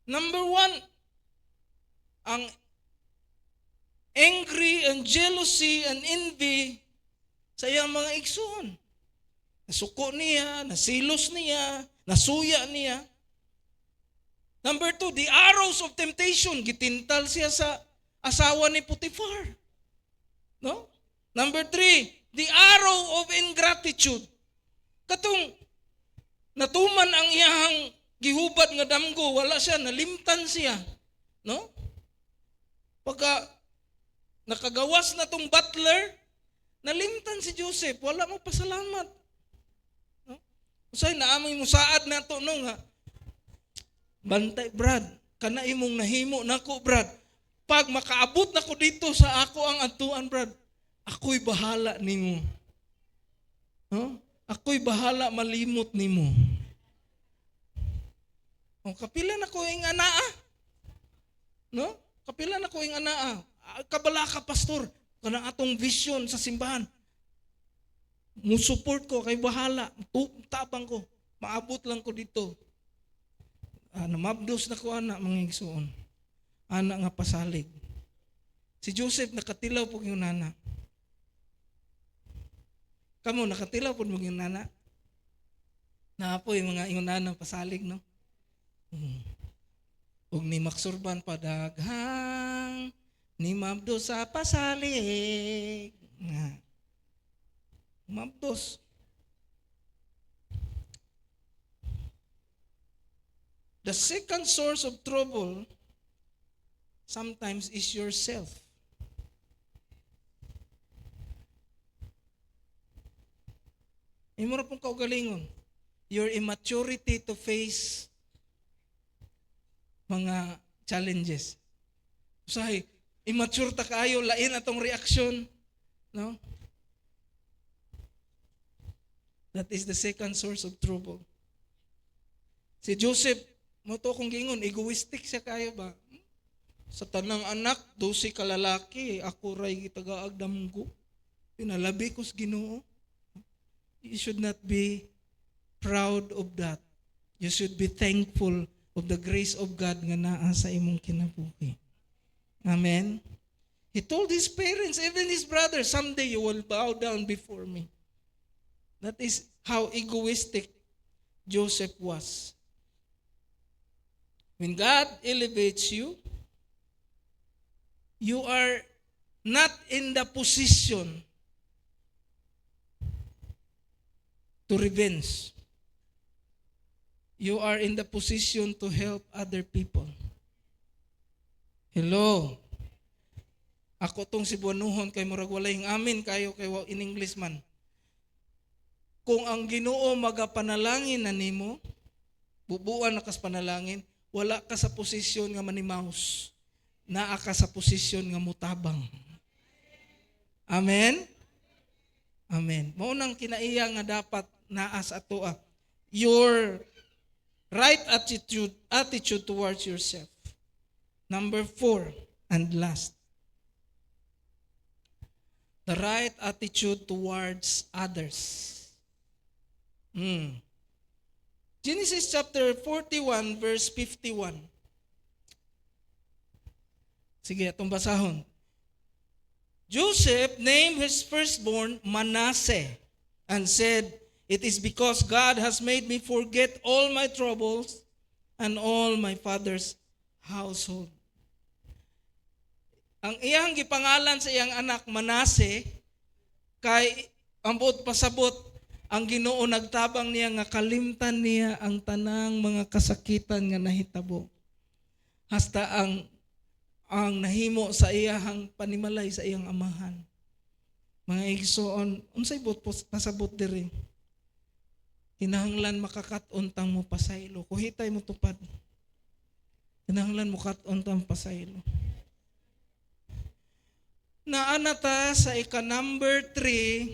S1: Number one, ang angry and jealousy and envy sa iyang mga igsoon. Nasuko niya, nasilos niya, nasuya niya. Number two, the arrows of temptation. Gitintal siya sa asawa ni Potiphar. No? Number three, the arrow of ingratitude. Katong natuman ang iyahang gihubad nga damgo, wala siya, nalimtan siya. No? Pagka nakagawas na tong butler, nalimtan si Joseph, wala mo pasalamat. No? Usay naamoy mo saad na to no nga. Bantay Brad, kana imong nahimo nako Brad. Pag makaabot nako dito sa ako ang atuan Brad, ako'y bahala nimo. No? Ako'y bahala malimot nimo. O kapila na ko ing anaa. No? Kapila na ko ing anaa. Kabala ka pastor, kanang atong vision sa simbahan. Mo-support ko kay bahala, tabang ko. Maabot lang ko dito. Mabdos na ko ana mga igsoon. Ana nga pasalig. Si Joseph nakatilaw po yung nana. Kamo nakatilaw po yung nana. Naapo yung mga yung nana pasalig, no? Ug ni maksurban padaghang ni mabdos sa pasalig. Mabdos. The second source of trouble sometimes is yourself. Imura pong kaugalingon. Your immaturity to face mga challenges. Usahay, immature ta kaayo, lain atong reaksyon. No? That is the second source of trouble. Si Joseph, mo to kong gingon, egoistic siya kayo ba? Sa tanang anak, 12 ka lalaki, ako ray gitagaagdam ko. Pinalabi ko sa Ginoo. You should not be proud of that. You should be thankful of the grace of God nga naa sa imong kinabuhi. Amen? He told his parents, even his brothers, someday you will bow down before me. That is how egoistic Joseph was. When God elevates you, you are not in the position to revenge. You are in the position to help other people. Hello. Ako tong si Buanuhon kay murag walay amin kayo kay in English man. Kung ang Ginoo magapanalangin na nimo, bubuan na kas panalangin, wala ka sa posisyon nga manimaus. Naa ka sa posisyon nga mutabang. Amen? Amen. Mao nang kinaiya nga dapat naa sa atoa. Your right attitude towards yourself. Number 4 and last. The right attitude towards others. Genesis chapter 41 verse 51. Sige, atong basahon. Joseph named his firstborn Manasseh and said, "It is because God has made me forget all my troubles and all my father's household." Ang iyang gipangalan sa iyang anak Manasseh kay ambot pasabot ang Ginoo nagtabang niya nga kalimtan niya ang tanang mga kasakitan nga nahitabo. Hasta ang nahimo sa iyang panimalay sa iyang amahan. Mga igsoon, unsay bot pasabot diri? Kinahanglan makakat-on tang mo pasaylo. Kuhitay mo tupad. Kinahanglan mo kat-on tang pasaylo. Naanata sa ika number 3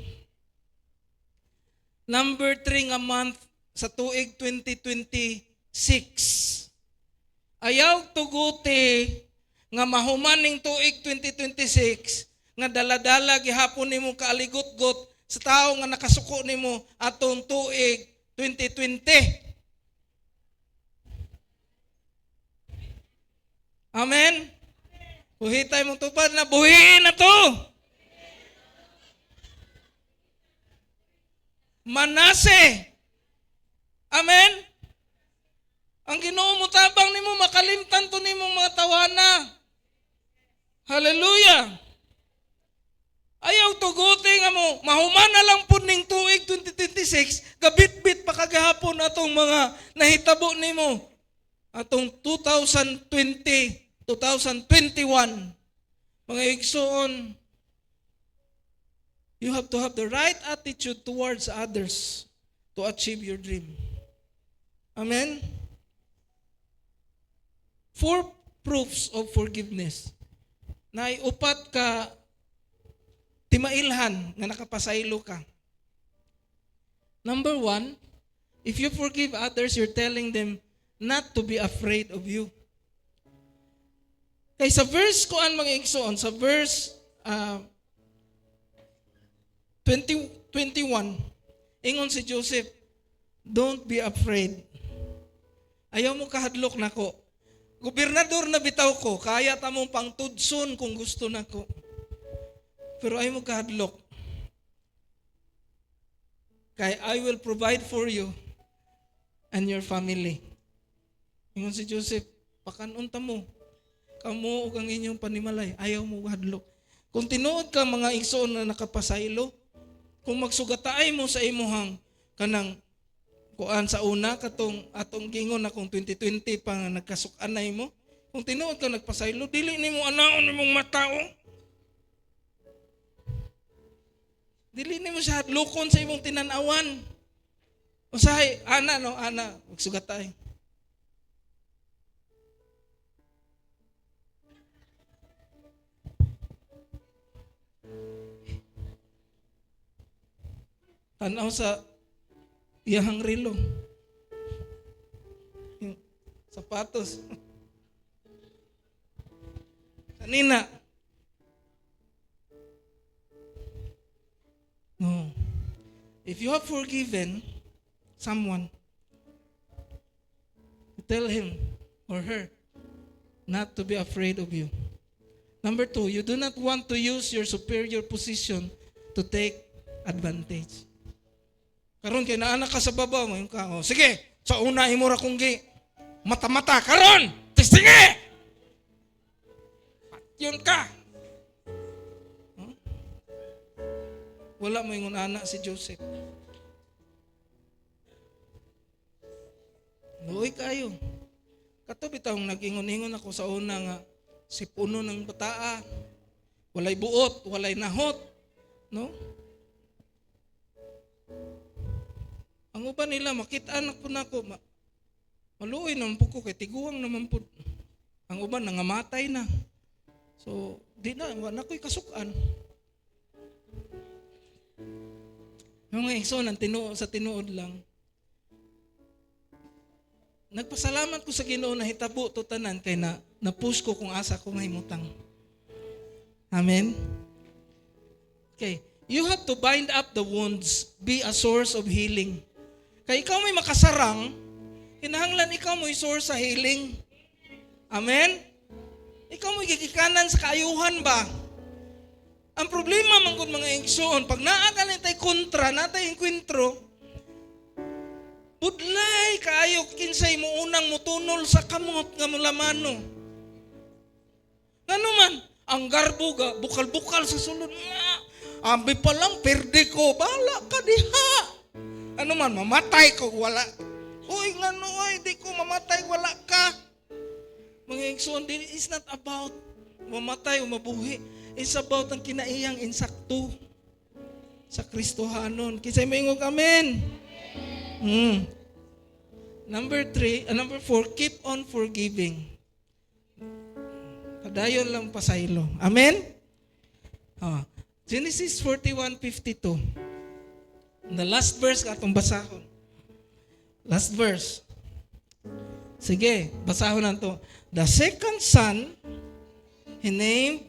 S1: nga month sa tuig 2026. Ayaw tuguti nga mahuman ning tuig 2026 nga daladala gihapon nimo kaaligot-got sa tao nga nakasuko nimo atong tuig 2020. Amen. Buhitay mong tupad na buhiin na to. Manase. Amen. Ang Ginoo mo tabang nimo makalimtan to nimo mga tawana. Hallelujah. Ayaw tuguti nga mo mahuman na lang pud ning tuig 2026 kabitbit pa kagahapon atong mga nahitabo nimo atong 2020, 2021. Mga igsoon, you have to have the right attitude towards others to achieve your dream. Amen? 4 proofs of forgiveness. Naiupat ka timailhan nga nakapasaylo ka. Number 1, if you forgive others, you're telling them not to be afraid of you. Kay sa verse ko ang mga igsoon, sa verse 21, ingon si Joseph, don't be afraid. Ayaw mo kahadlok nako. Gobernador na bitaw ko, kaya ta mong pangtudson kung gusto nako. Pero ayaw mo kahadlok. Kay I will provide for you and your family. Ingon si Joseph, pakanon ta mo. Kamo ug ang inyong panimalay, ayaw mo hadlok. Kung tinuod ka mga igsoon na nakapasaylo, kung magsugataay mo sa imuhang kanang kuan sa una katong atong gingon na kung 2020 pa nga nagkasuk-anay mo, kung tinuod ka nagpasaylo, dili nimo anaon nimong matao. Dili nimo siya hadlokon sa imong tinan-awan. Usahay ana magsugatay. Tanaw sa iyahang rilo. Yung sapatos. Kanina. No. If you have forgiven someone, tell him or her not to be afraid of you. Number 2, you do not want to use your superior position to take advantage. Karon kay naanak ka sa baba mo yung ka. Oh, sige, sa una imo ra kong gi mata-mata karon. Tistingi. Patyon ka. Huh? Wala mo yung anak si Joseph. Luoy kayo. Kato bitawng nag-ingon-ingon ako sa una nga si puno ng bataa. Walay buot, walay nahot, no? Ang uban nila, makita anak po na ako, maluoy naman po ko, kay tiguang naman po. Ang uban, nangamatay na. So, di na, wala ko'y kasukan. Mga igsoon, sa tinuod lang. Nagpasalamat ko sa Ginoo na hitabo to tanan, kay na-push ko kung asa ko mahimutang. Amen? Okay. You have to bind up the wounds, be a source of healing. Kaya ikaw may makasarang, kinahanglan ikaw mo'y source sa healing. Amen? Ikaw mo'y gigikanan sa kaayuhan ba? Ang problema man kung mga igsoon, pag naagal natay kontra, natay enkwentro, budlay kaayo kinsay mo unang mutunol sa kamot nga mulamano. Ngano man, ang garbo ga, bukal-bukal sa sulod nga, ambi pa lang, perde ko, bala ka diha. Ano man, mamatay ko, wala. Uy, ngano ay, di ko mamatay, wala ka. Mga igsoon, it's not about mamatay o mabuhi. It's about ang kinaiyang insakto sa Kristohanon. Kisay maingog, amen. Number 4, keep on forgiving. Padayon lang pasaylo. Amen? Genesis 41:52. The last verse atong basahon. Last verse. Sige, basahon na to. The second son, he named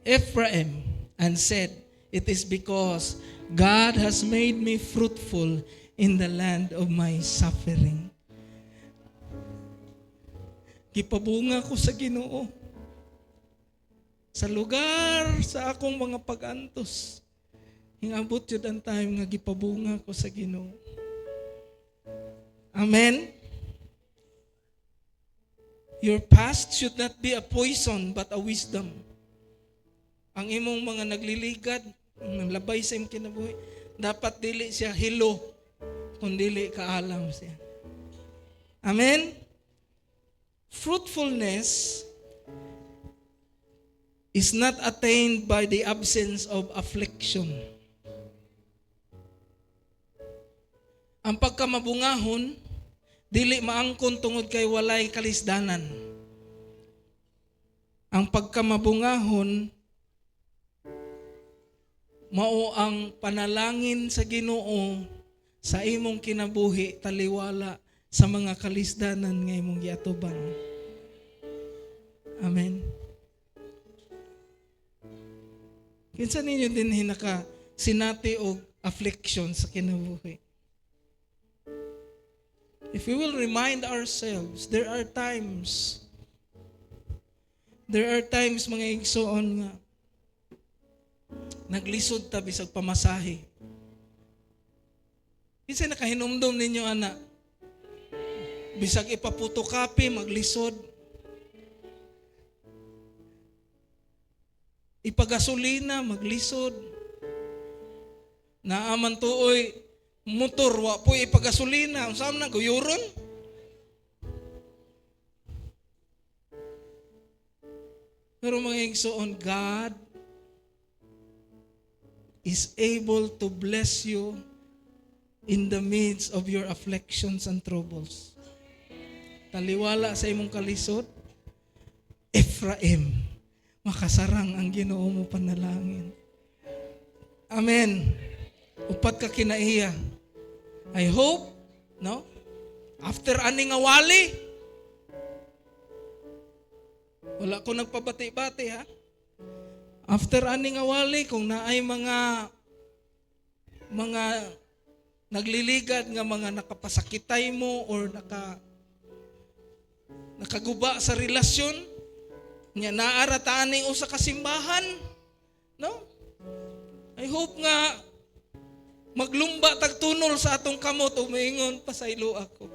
S1: Ephraim and said, it is because God has made me fruitful in the land of my suffering. Gipabunga ko sa Ginoo. Sa lugar sa akong mga pag-antos. Hingabot yun ang time nga gipabunga ko sa Ginoo. Amen? Your past should not be a poison but a wisdom. Ang imong mga nagliligad, labay sa imong kinabuhi, dapat dili siya hilo, kung dili kaalam siya. Amen? Fruitfulness is not attained by the absence of affliction. Ang pagkamabungahon, dili maangkon tungod kay walay kalisdanan. Ang pagkamabungahon, mao ang panalangin sa Ginoo sa imong kinabuhi taliwala sa mga kalisdanan nga imong giatubang. Amen. Kinsa ninyo din hinaka sinati og affliction sa kinabuhi. If we will remind ourselves, there are times mga igsoon nga naglisod ta bisag pamasahe. Kinsa nakahinumdom ninyo ana? Bisag ipaputokapi maglisod. Ipagasolina maglisod. Naaman tuoy motor wa po ipagasolina, unsa man guyuron? Pero mga igsoon, God is able to bless you in the midst of your afflictions and troubles. Taliwala sa imong kalisod, Ephraim, makasarang ang Ginoo mo panalangin. Amen. Upat ka kinaiya. I hope, no? After aning awali, wala ko nagpabati-bati ha. After aning awali, kung naay mga nagliligad nga mga nakapasakitay mo or nakaguba sa relasyon, nga naarataan ning usa ka simbahan, no? I hope nga maglumba tagtunol sa atong kamot o maingon pasaylo ako.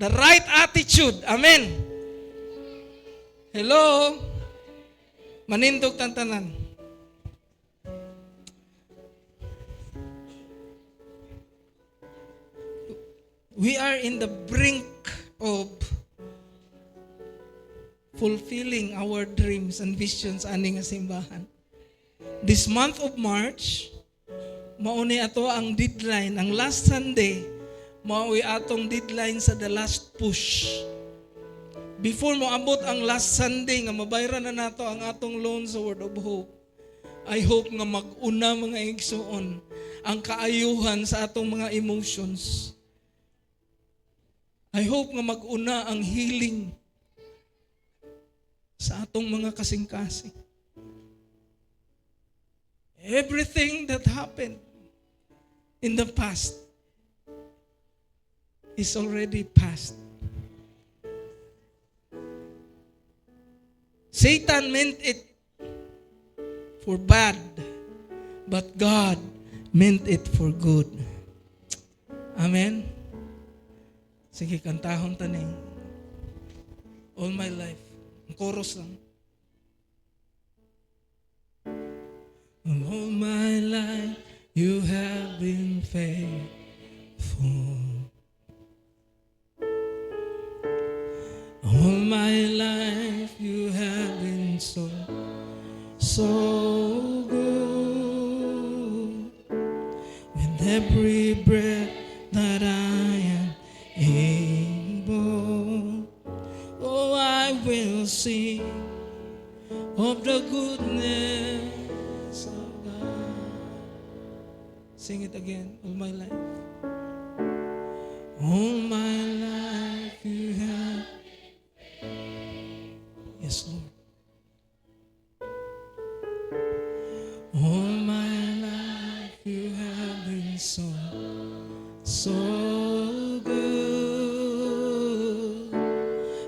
S1: The right attitude. Amen. Hello? Manindog tantanan. We are in the brink of fulfilling our dreams and visions ani nga simbahan. This month of March, mauni ato ang deadline, ang last Sunday, maui atong deadline sa the last push. Before mo abot ang last Sunday nga mabayaran na nato ang atong loan sa Word of Hope, I hope nga mag-una mga igsoon ang kaayuhan sa atong mga emotions. I hope nga mag-una ang healing sa atong mga kasing-kasing. Everything that happened in the past is already past. Satan meant it for bad, but God meant it for good. Amen? Sige, kantahon taning. All my life. Ang chorus lang. All my life you have been faithful. All my life you have been so good. With every breath that I am able, oh, I will sing of the goodness of God. Sing it again. All my life. All my life you have. Yes, Lord. All my life you have been so, so good.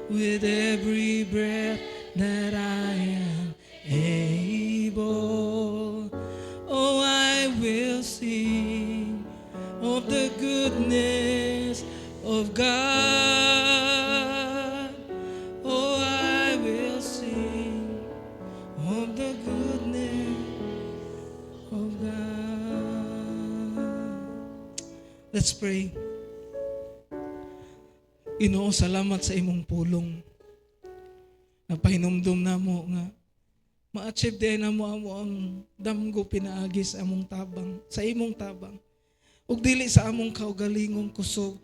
S1: With every breath that I am able, oh, I will sing of the goodness of God. Oh, I will sing of the goodness of God. Let's pray. Ginoo, salamat sa imong pulong. Napahinumdum na mo nga ma-achieve din na mo ang damgo pinaagi sa among tabang, sa imong tabang. Ug dili sa among kaugalingong kusog.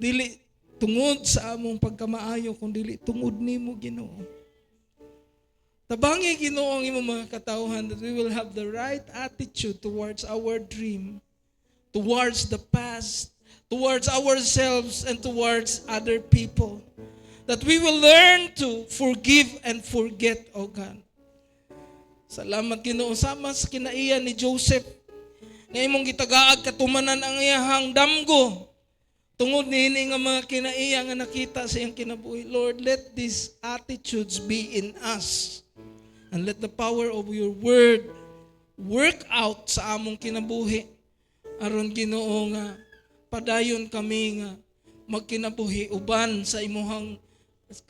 S1: Dili tungod sa among pagkamaayo, kung dili tungod nimo, Ginoo. Tabangi, Ginoo, ang imong mga katawhan that we will have the right attitude towards our dream, towards the past, towards ourselves, and towards other people. That we will learn to forgive and forget, O God. Salamat, Ginoo, sama sa kinaiya ni Joseph na imong gitagaag katumanan ang iyahang damgo tungod niini nga mga kinaiya nga nakita sa iyang kinabuhi. Lord, let these attitudes be in us, and let the power of your word work out sa among kinabuhi aron, Ginoo, nga padayon kami nga magkinabuhi uban sa imuhang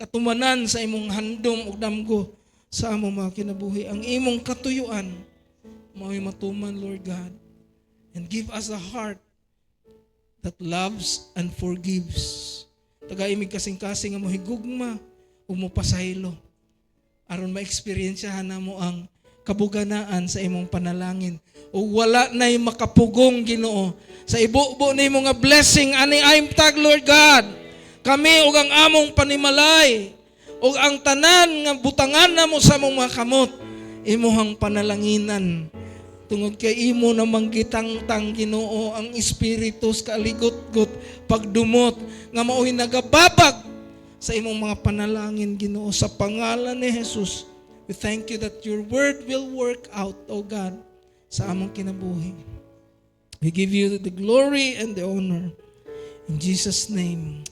S1: katumanan, sa imong handom ug damgo sa among mga kinabuhi. Ang imong katuyuan mao'y matuman, Lord God, and give us a heart that loves and forgives. Tagaimig kasing-kasing nga mohigugma ug mopasaylo aron ma-experiensyahan namo ang kabuganaan sa imong panalangin. O wala na'y makapugong, Ginoo, sa ibubo ni mga blessing ani aimtag, Lord God. Kami ug ang among panimalay ug ang tanan nga butangan namo sa among mga kamot, imuhang panalanginan. Tungod kay imo namang gitangtang, Ginoo, ang espiritus kaligot-got pagdumot nga mao'y nagababag sa imong mga panalangin, Ginoo, sa pangalan ni Jesus. We thank you that your word will work out, O God, sa among kinabuhi. We give you the glory and the honor. In Jesus' name,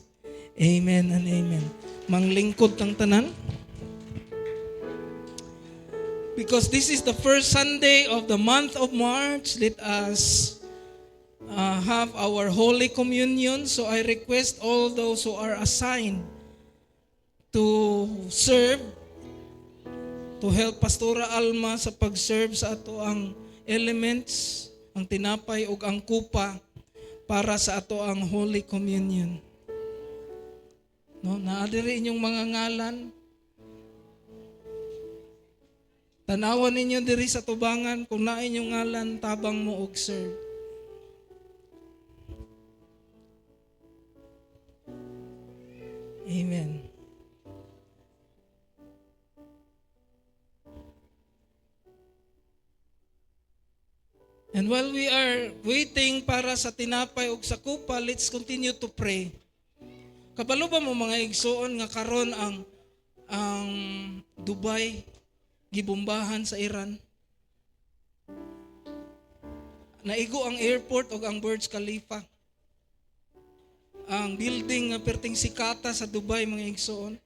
S1: amen and amen. Manglingkod kang tanan. Because this is the first Sunday of the month of March, let us have our Holy Communion. So I request all those who are assigned to serve, to help Pastora Alma sa pag-serve sa ato ang elements, ang tinapay ug ang kupa para sa ato ang Holy Communion. No, naadiri inyong mga ngalan. Tanawan ninyo diri sa tubangan kung naa inyong ngalan, tabang mo og serve. Amen. And while we are waiting para sa tinapay ug sa kupa, let's continue to pray. Kabalo ba mo mga igsoon nga karon ang Dubai gibombahan sa Iran? Naigo ang airport ug ang Burj Khalifa. Ang building nga perting sikata sa Dubai, mga igsoon.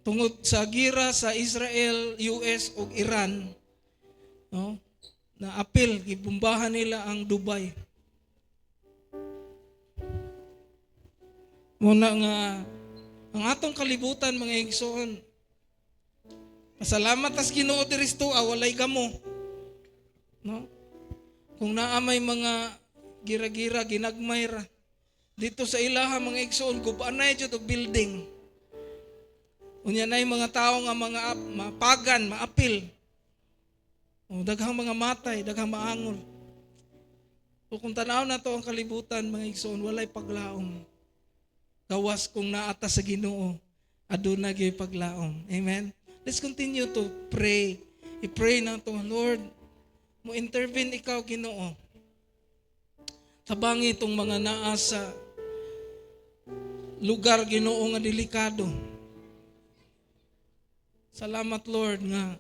S1: Tungod sa gira sa Israel, US ug Iran, no? Na apil gibombahan nila ang Dubai. Muna nga ang atong kalibutan, mga igsoon, pasalamat as Ginoo diri sa walay gamo, no? Kung naa may mga gira-gira ginagmay ra dito sa ilaha, mga igsoon, gubanay jud og building. Unya nay mga tawo nga mga mapagan, maapil. O daghang mga matay, daghang maangol. O kung tanaw na to ang kalibutan, mga igsoon, walay paglaom. Gawas kung naata sa Ginoo, aduna gyud paglaom. Amen. Let's continue to pray I-pray na to, Lord, mo intervene ikaw, Ginoo. Tabangi itong mga naa sa lugar, Ginoo, nga delikado. Salamat, Lord, nga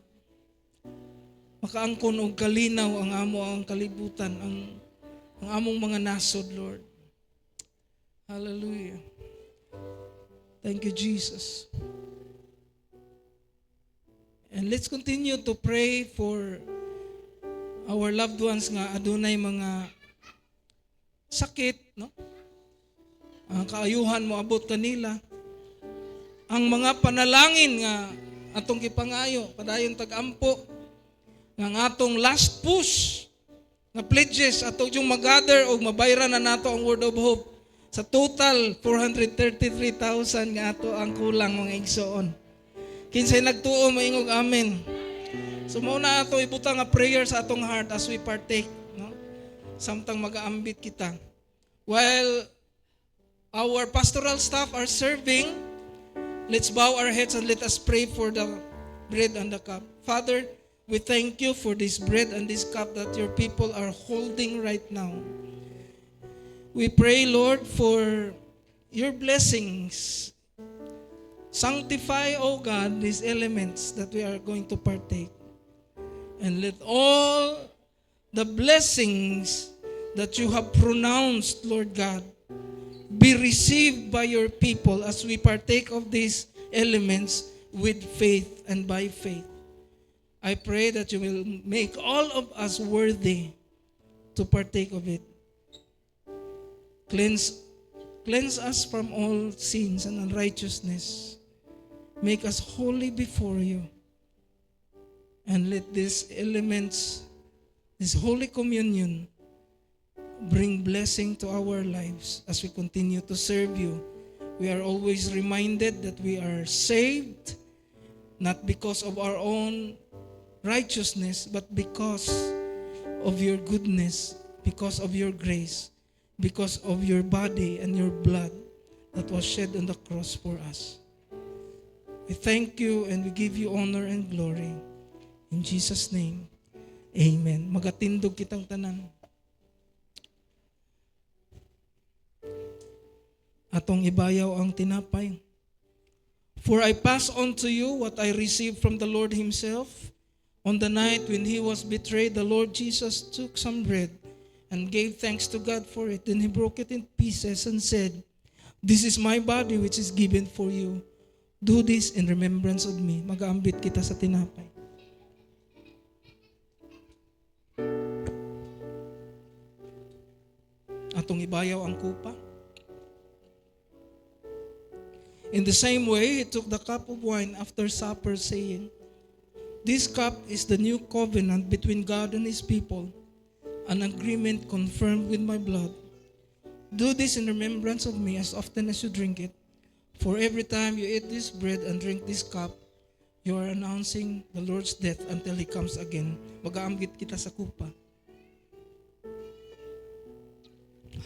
S1: makaangkon og kalinaw ang amo ang kalibutan, ang among mga nasod, Lord. Hallelujah. Thank you, Jesus. And let's continue to pray for our loved ones nga adunay mga sakit, no? Ang kaayuhan mo abot kanila. Ang mga panalangin nga atong gipangayo padayon tag-ampo nga atong last push nga pledges atong yung mag-gather o mabayran na nato ang word of hope sa total 433,000 nga ato ang kulang mga igsoon. Kinsay nagtuo maingog amen. So muna ato ibutang nga prayer sa atong heart as we partake, no? Samtang mag-aambit kita. While our pastoral staff are serving, let's bow our heads and let us pray for the bread and the cup. Father, we thank you for this bread and this cup that your people are holding right now. We pray, Lord, for your blessings. Sanctify, O God, these elements that we are going to partake. And let all the blessings that you have pronounced, Lord God, be received by your people as we partake of these elements with faith and by faith. I pray that you will make all of us worthy to partake of it. Cleanse us from all sins and unrighteousness. Make us holy before you. And let these elements, this Holy Communion, bring blessing to our lives as we continue to serve you. We are always reminded that we are saved, not because of our own righteousness, but because of your goodness, because of your grace, because of your body and your blood that was shed on the cross for us. We thank you and we give you honor and glory. In Jesus' name, amen. Magatindog kitang tanan. Atong ibayaw ang tinapay. For I pass on to you what I received from the Lord himself. On the night when he was betrayed, the Lord Jesus took some bread and gave thanks to God for it. Then he broke it in pieces and said, "This is my body which is given for you. Do this in remembrance of me." Mag-aambit kita sa tinapay. Atong ibayaw ang kupa. In the same way, he took the cup of wine after supper, saying, "This cup is the new covenant between God and his people, an agreement confirmed with my blood. Do this in remembrance of me as often as you drink it. For every time you eat this bread and drink this cup, you are announcing the Lord's death until He comes again." Mag-aambit kita sa kupa.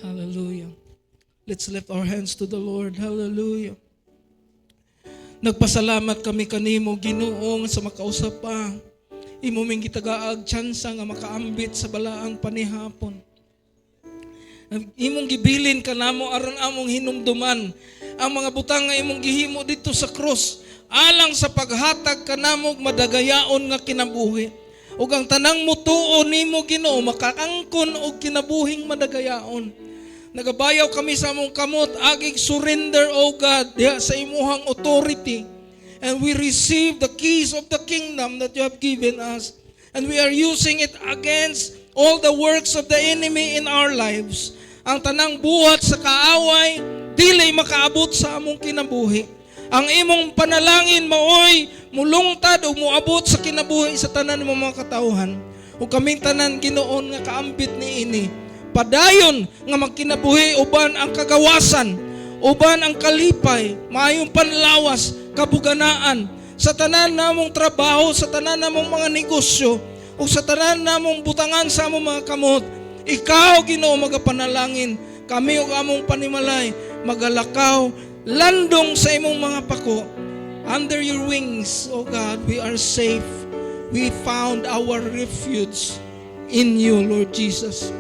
S1: Hallelujah. Let's lift our hands to the Lord. Hallelujah. Nagpasalamat kami kanimo, Ginoo, sa makausap pa. Imo ming gitagaag tsansa nga makaambit sa balaang panihapon. Imong gibilin kanamo aron among hinumduman ang mga butang nga imong gihimo dito sa krus, alang sa paghatag kanamog madagayaon nga kinabuhi. Ug ang tanang mutuo nimo, Ginoo, makaangkon og kinabuhing madagayaon. Nagabayaw kami sa among kamot, agig surrender, O God, diha sa imuhang authority. And we receive the keys of the kingdom that you have given us. And we are using it against all the works of the enemy in our lives. Ang tanang buhat sa kaaway, dili makaabot sa among kinabuhi. Ang imong panalangin maoy mulungtad o muabot sa kinabuhi sa tanan ng mga katauhan. O kaming tanan, Ginoon, nga kaambit ni ini. Padayon nga magkinabuhi uban ang kagawasan, uban ang kalipay, maayong panlawas, kabuganaan sa tanan namong trabaho, sa tanan namong mga negosyo, o sa tanan namong butangan sa among mga kamot. Ikaw, Ginoo, magapanalangin. Kami o among panimalay, magalakaw, landong sa imong mga pako. Under your wings, O God, we are safe. we found our refuge in you, Lord Jesus.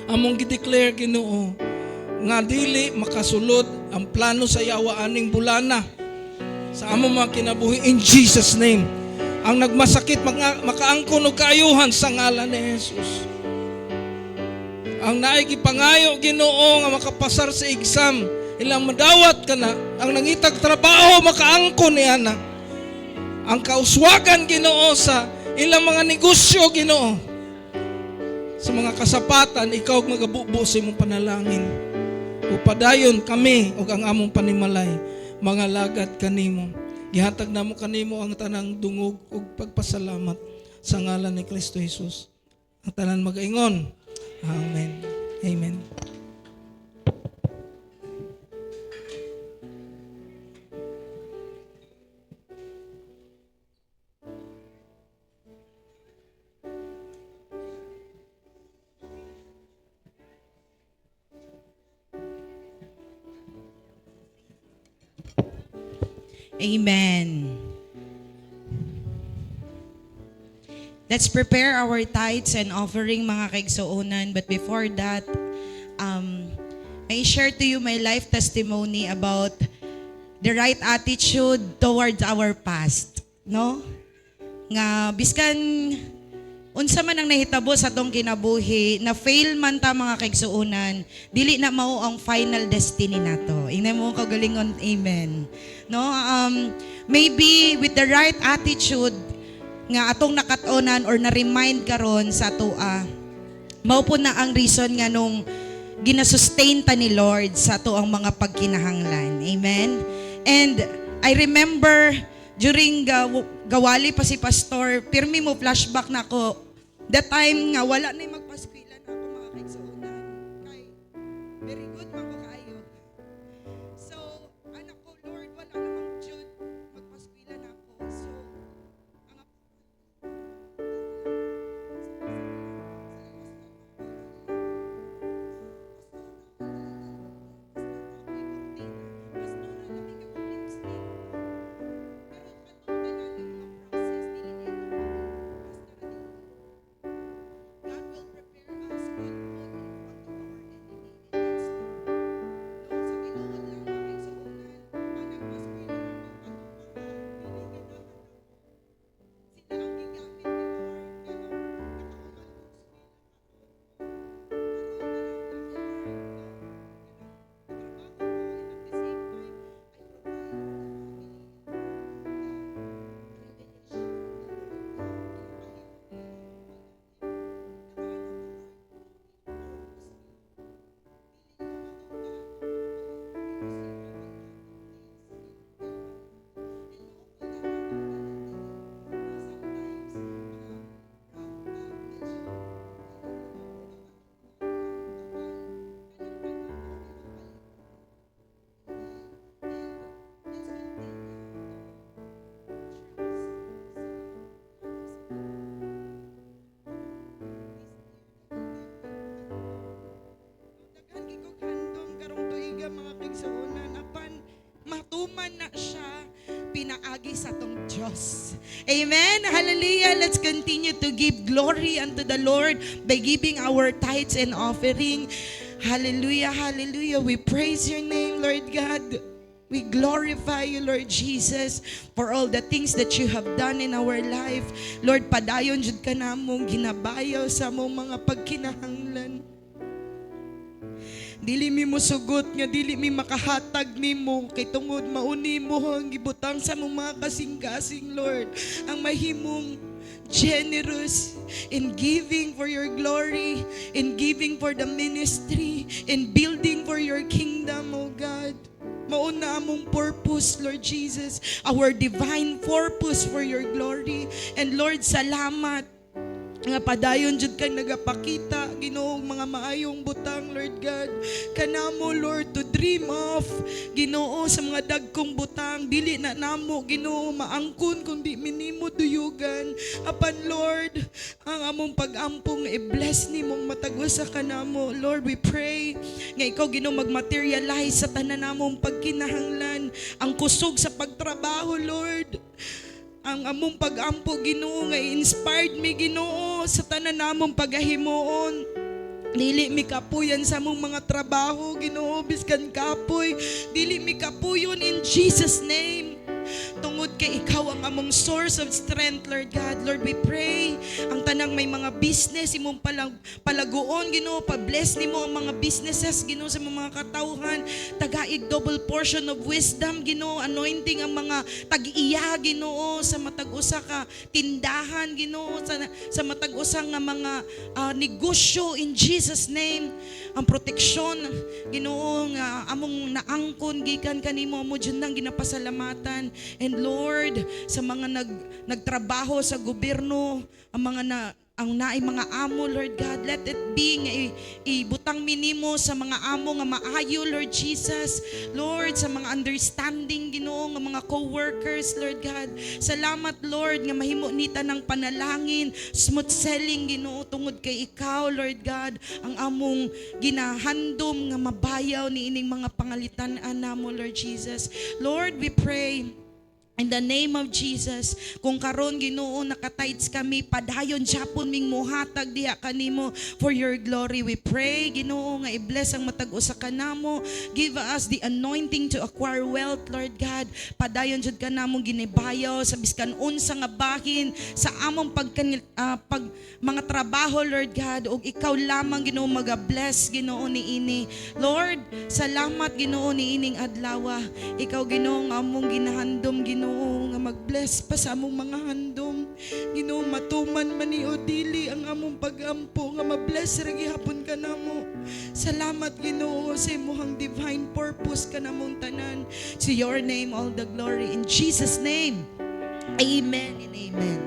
S1: Among gideclare, Ginoo, nga dili makasulod ang plano sa yawa aning bulana sa among mga kinabuhi in Jesus name. Ang nagmasakit makaangkon og kaayuhan sa ngalan ni Jesus. Ang naay gipangayo, Ginoo, nga makapasar sa exam, ilang madawat ka na, ang nangitag trabaho makaangkon niya na. Ang kauswagan, Ginoo, sa ilang mga negosyo, Ginoo, sa mga kasapatan, ikaw magabubo sa imong panalangin. Upadayon kami ug ang among panimalay, mga lagad kanimo. Gihatag namo kanimo ang tanang dungog ug pagpasalamat sa ngalan ni Kristo Jesus. Ang tanan magaingon. Amen. Amen.
S2: Amen. Let's prepare our tithes and offering, mga kaigsuonan. But before that, I share to you my life testimony about the right attitude towards our past. No? Nga, biskan, unsa man ang nahitabo sa tong kinabuhi, na fail man ta, mga kaigsuonan, dili na mao ang final destiny nato. Ingnan mo kagalingon, amen. No, maybe with the right attitude nga atong nakatonan or na-remind karon sa atoa, mao po na ang reason nga nung ginasustain ta ni Lord sa ato ang mga pagkinahanglan. Amen. And I remember during gawali pa si pastor, pirmi mo flashback na ako. That time nga wala na magpaskwela na ako, mga kaigsuonan. Kay very good man ko kaayo. So anak ko, Lord, wala namang jud magpaskwela na ako. So ang mga kaigsuonan, apan matuman na siya, pinaagi sa tong Diyos. Amen. Hallelujah. Let's continue to give glory unto the Lord by giving our tithes and offering. Hallelujah. Hallelujah. We praise your name, Lord God. We glorify you, Lord Jesus, for all the things that you have done in our life. Lord, padayon jud ka namong ginabayaw sa among mga pagkinahanglan. Dili mi mo sugot nga dili mi makahatag nimo kay tungod mauni mo ang gibutang sa mong mga kasing-kasing, Lord, ang mahimong generous in giving for your glory, in giving for the ministry, in building for your kingdom, oh God. Mauna among purpose, Lord Jesus, our divine purpose for your glory. And Lord, salamat nga padayon jud kang nagapakita, Ginoo, mga maayong butang, Lord God. Kanamo, Lord, to dream of, Ginoo, sa mga dagkong butang, dili na namo, Ginoo, maangkon kundi minimo duyugan. Apan, Lord, ang among pag-ampong i-bless nimong matagwas sa kanamo. Lord, we pray nga ikaw, Ginoo, mag-materialize sa tanan namong pagkinahanglan, ang kusog sa pagtrabaho, Lord. ang among pag-ampo Ginoo nga inspired me Ginoo sa tanan namong pagahimuon. Dili mi kapuyan sa among mga trabaho Ginoo biskan kapoy, dili mi kapuyon in Jesus name. Tungod kay ikaw ang among source of strength, Lord God. Lord, we pray ang tanang may mga business imong palaguon Ginoo, pa-bless nimo ang mga businesses Ginoo sa mga katawhan, tagaig double portion of wisdom Ginoo, anointing ang mga tag-iya Ginoo sa matag-usa ka tindahan Ginoo, sa matag-usa nga mga negosyo in Jesus name. Ang proteksyon Ginoo nga among naangkon gikan kanimo mo dyan nang ginapasalamatan. And Lord, sa mga nagtrabaho sa gobyerno, ang naay mga amo, Lord God, let it be nga ibutang minimo sa mga amo nga maayo, Lord Jesus. Lord, sa mga understanding Ginoo nga mga co-workers, Lord God. Salamat, Lord, nga mahimo nita ng panalangin, smooth sailing Ginoo tungod kay ikaw, Lord God, ang among ginahandom nga mabayaw ni ining mga pangalitan-an namo, Lord Jesus. Lord, we pray in the name of Jesus, kung karon Ginoo nakatides kami, padayon japon ming muhatag diha kanimo for your glory. We pray Ginoo nga i-bless ang matag-usa kanamo. Give us the anointing to acquire wealth, Lord God. Padayon jud kanamo ginibayaw sa biskan unsa nga bahin sa among mga trabaho, Lord God, ug ikaw lamang Ginoo maga-bless Ginoo niini. Lord, salamat Ginoo niining adlaw. Ikaw Ginoo nga among ginahandom Ginoo nga mag-bless pa sa among mga handom. Ginoo matuman man ni o dili ang among pag-ampo nga ma-bless ra gihapon kanamo. Salamat Ginoo sa imong divine purpose kanamong tanan. To your name all the glory in Jesus name. Amen and amen.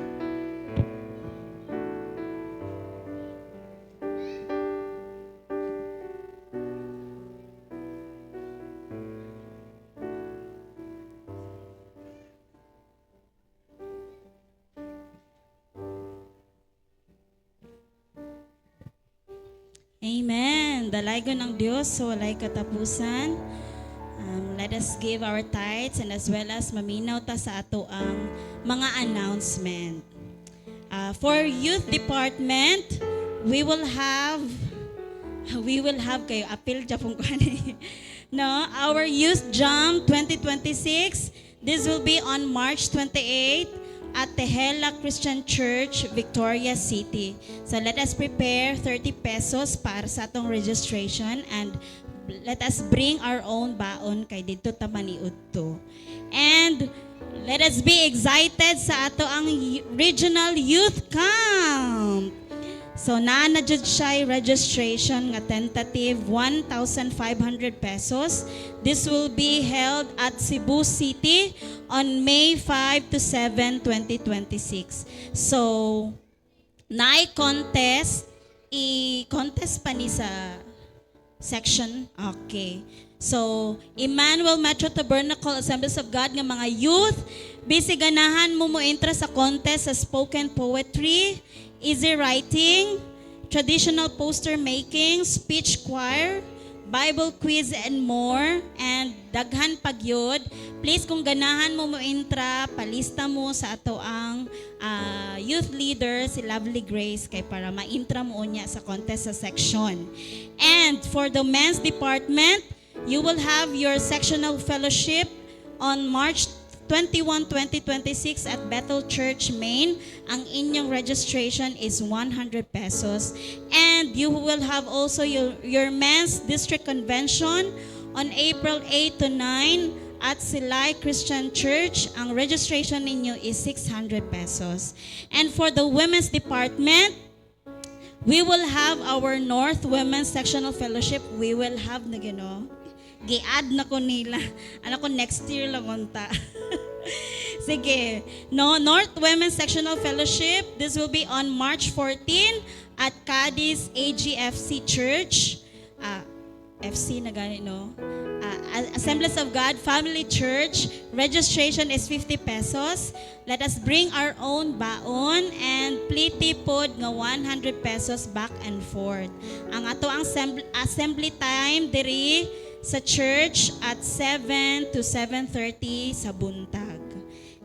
S3: Amen. Dalago ng Diyos, so walay katapusan. Let us give our tithes and as well as maminaw ta sa ato ang mga announcement. For youth department, we will have kayo appeal japon ko no, our youth jump 2026. This will be on March 28 at Tehela Christian Church, Victoria City. So let us prepare 30 pesos para sa atong registration and let us bring our own baon kay dito ta maniud to. And let us be excited sa ato ang regional youth camp. So naa na jud siya registration nga tentative 1,500 pesos. This will be held at Cebu City on May 5 to 7, 2026. So naay contest, i-contest pa ni sa section. Okay. So Emmanuel Metro Tabernacle Assemblies of God nga mga youth, busy ganahan mo entra sa contest sa spoken poetry, easy writing, traditional poster making, speech choir, Bible quiz and more, and daghan pagyod. Please kung ganahan mo entra, palista mo sa ato ang youth leader si Lovely Grace kay para ma-intra mo niya sa contest sa section. And for the men's department, you will have your sectional fellowship on March 21, 2026 at Bethel Church, Maine. Ang inyong registration is 100 pesos. And you will have also your men's district convention on April 8 to 9 at Silay Christian Church. Ang registration ninyo is 600 pesos. And for the women's department, we will have our North Women's Sectional Fellowship. We will have na gi-add na ko nila. Ko next year lang unta. Sige. No, North Women's Sectional Fellowship. This will be on March 14 at Cadiz AGFC Church. FC na gani, no? Assemblies of God Family Church. Registration is 50 pesos. Let us bring our own baon and pliti pod nga 100 pesos back and forth. Ang ato ang assembly time diri sa church at 7 to 7:30 sa buntag.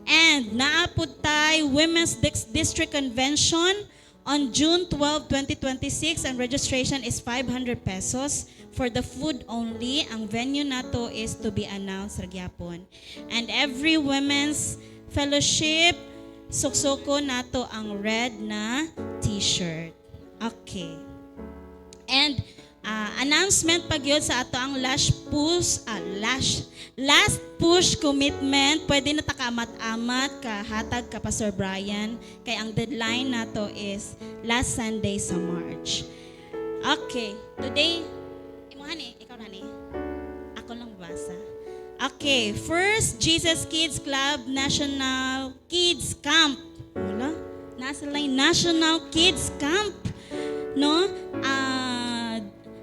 S3: And naapod tay Women's District Convention on June 12, 2026. Ang registration is 500 pesos. For the food only, ang venue nato is to be announced ragyapon. And every women's fellowship, suksoko nato ang red na t-shirt. Okay. And announcement pag yun sa ato ang last push commitment. Pwede na takamat-amat kahatag ka Pastor Brian kay ang deadline nato is last Sunday sa March. Okay, today ikaw hani. Ako lang basa. Okay, first Jesus Kids Club National Kids Camp. Wala, nasa line National Kids Camp. No?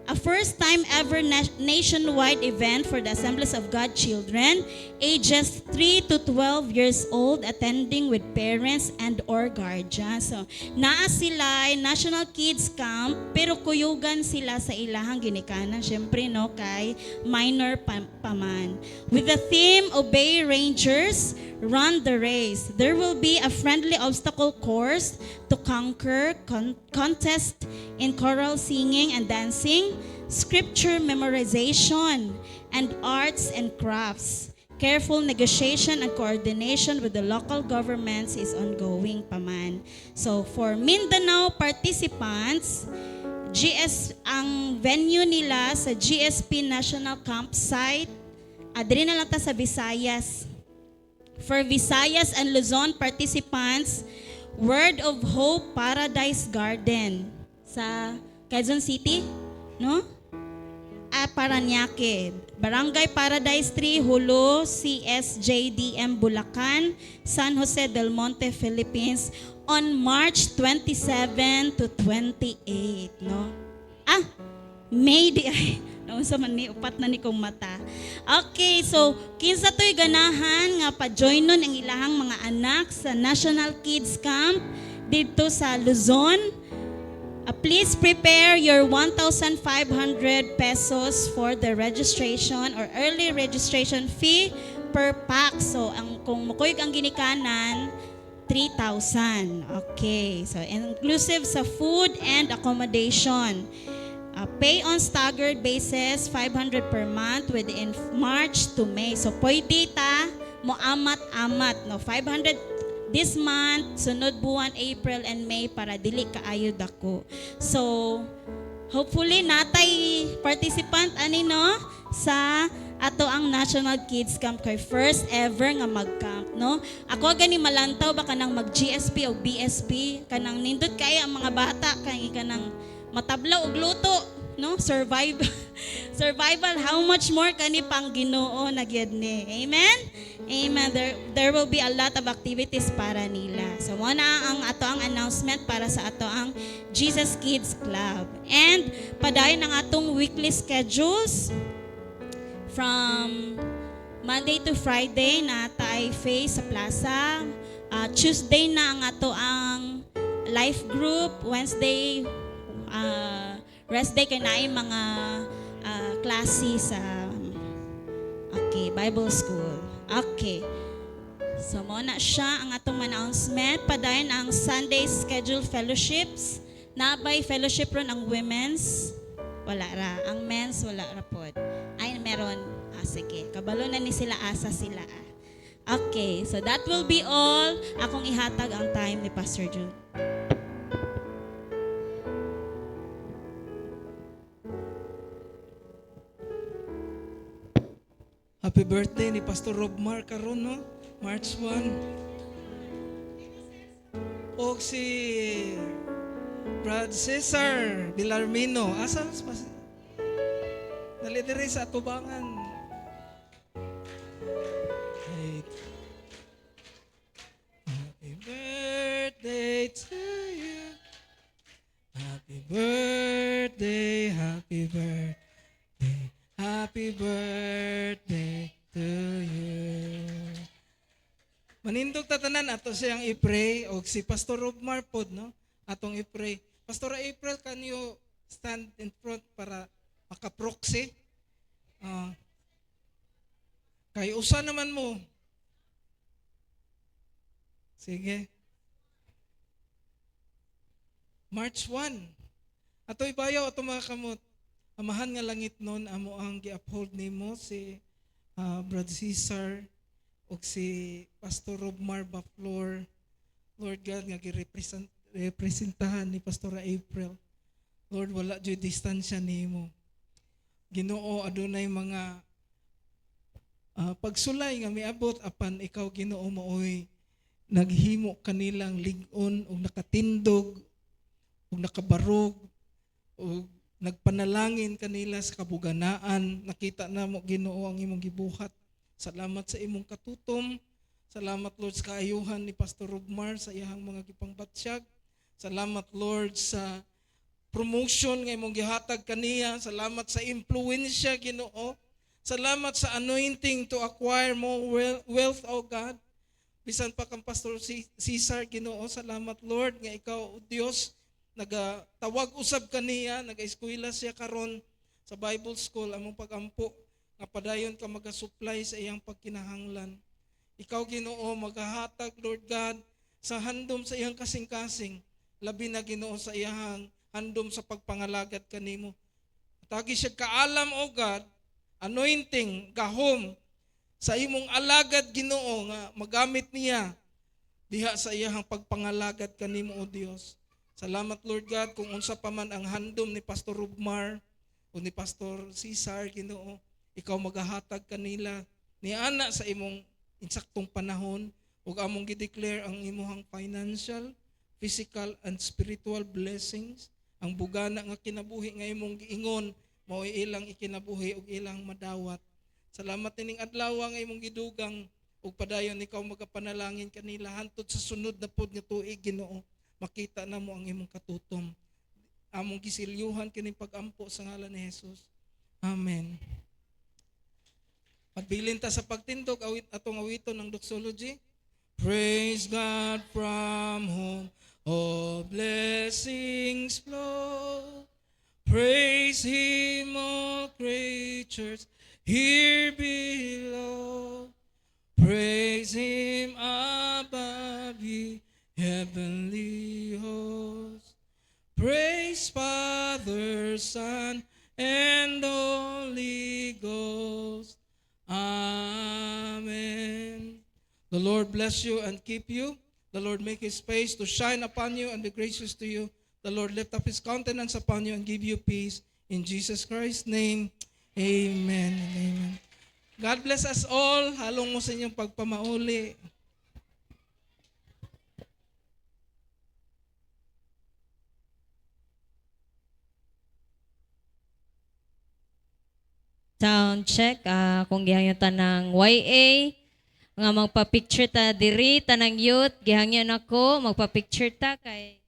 S3: A first time ever nationwide event for the Assemblies of God children ages 3 to 12 years old attending with parents and or guardians. So, naa sila National Kids Camp pero kuyugan sila sa ilahang ginikanan. Syempre no kay minor paman. With the theme Obey Rangers, Run the Race. There will be a friendly obstacle course to conquer, contest in choral singing and dancing, scripture memorization, and arts and crafts. Careful negotiation and coordination with the local governments is ongoing paman. So for Mindanao participants, ang venue nila sa GSP National Campsite, adri na lang ta sa Visayas. For Visayas and Luzon participants, Word of Hope Paradise Garden sa Quezon City, no? Paranaque, Barangay Paradise 3, Hulo, CSJDM Bulacan, San Jose del Monte, Philippines on March 27 to 28, no? May di ay naunsa man ni upat na ni kong mata. Okay, so kinsa to'y ganahan nga pa-join nun ang ilahang mga anak sa National Kids Camp dito sa Luzon. Please prepare your 1,500 pesos for the registration or early registration fee per pack. So kung mukuyog ang ginikanan, 3,000. Okay, so inclusive sa food and accommodation. Pay on staggered basis, 500 per month within March to May. So pwede ta mo amat-amat, no? 500 this month, sunod buwan April and May para dili kaayo dako. So hopefully natay participant ani no sa ato ang National Kids Camp kay first ever nga mag-camp, no? Ako gani malantaw ba kanang mag-GSP o BSP kanang nindot kay ang mga bata kay kanang matablaw og luto, no? Survival, how much more kani pang Ginoo na gyud ni. Amen. Amen. There will be a lot of activities para nila. So mo na ang ato ang announcement para sa ato ang Jesus Kids Club. And padayon ang atong weekly schedules from Monday to Friday na tay face sa plaza. Tuesday na ang ato ang life group. Wednesday rest day kay naay mga klase sa Bible school. Okay. So mo na siya ang atong announcement. Padayon ang Sunday scheduled fellowships. Nabay fellowship ron ang women's. Wala ra. Ang men's wala ra pod. Ay meron. Sige. Kabalo na ni sila asa sila. Okay. So that will be all. Akong ihatag ang time ni Pastor Jude.
S1: Happy birthday ni Pastor Robmar karon, no? March 1. O si Brad Cesar Villarmino. Asa mas dali diri sa atubangan. Happy birthday to you. Happy birthday, happy birthday. Happy birthday to you. Manindog tatanan ato siyang i-pray o si Pastor Robmar pod, no? Atong i-pray. Pastor April, can you stand in front para maka-proxy? Kay usa naman mo. Sige. March 1. Ato ibayaw ato mga kamot. Amahan nga langit nun amo ang gi-uphold nimo si Brad Cesar o si Pastor Robmar Baflor. Lord God nga representahan ni Pastora April. Lord, wala jud distansya nimo. Ginoo adunay mga pagsulay nga miabot apan ikaw Ginoo maoy naghimo kanilang lig-on ug nakatindog ug nakabarog ug nagpanalangin kanila sa kabuganaan. Nakita na mo Ginoo ang imong gibuhat. Salamat sa imong katutom. Salamat Lord sa kaayuhan ni Pastor Robmar sa iyang mga gipangbatsyag. Salamat Lord sa promotion nga imong gihatag kaniya. Salamat sa impluwensya Ginoo. Salamat sa anointing to acquire more wealth, O God. Bisan pa kang Pastor Cesar Ginoo, salamat Lord nga ikaw, O Dios, nagatawag usab kaniya, naga-eskwela siya karon sa Bible School, among pagampo nga padayon ka magasupply sa iyang pagkinahanglan. Ikaw Ginoo magahatag Lord God sa handom sa iyang kasing-kasing, labi na Ginoo sa iyang handom sa pagpangalagad kanimo. Tagi siya kaalam O God, anointing, gahom sa imong alagad Ginoo nga magamit niya diha sa iyang pagpangalagad kanimo O Dios. Salamat Lord God kung unsa pa man ang handom ni Pastor Robmar o ni Pastor Cesar Ginoo, ikaw magahatag kanila ni ana sa imong insaktong panahon ug among gi-declare ang imong financial, physical and spiritual blessings, ang bugana nga kinabuhi nga imong giingon mao ilang ikinabuhi ug ilang madawat. Salamat ining adlaw nga imong gidugang ug padayon ikaw magapanalangin kanila hantod sa sunod na pod nga tuig Ginoo. Makita na mo ang imong katutom. Among gisilyuhan kining pag-ampo sa ngalan ni Jesus. Amen. Pagbilin ta sa pagtindog atong awiton ng doxology. Praise God from whom all blessings flow. Praise Him, all creatures here below. Praise Him above ye heavenly hosts. Praise Father, Son, and Holy Ghost. Amen. The Lord bless you and keep you. The Lord make His face to shine upon you and be gracious to you. The Lord lift up His countenance upon you and give you peace. In Jesus Christ's name, amen and amen. God bless us all. Halong mo sa inyong pagpamauli.
S4: Sound check, kung gihangyotan ng YA, nga magpa-picture ta diri tanang youth, gihangyon ako, magpa-picture ta kay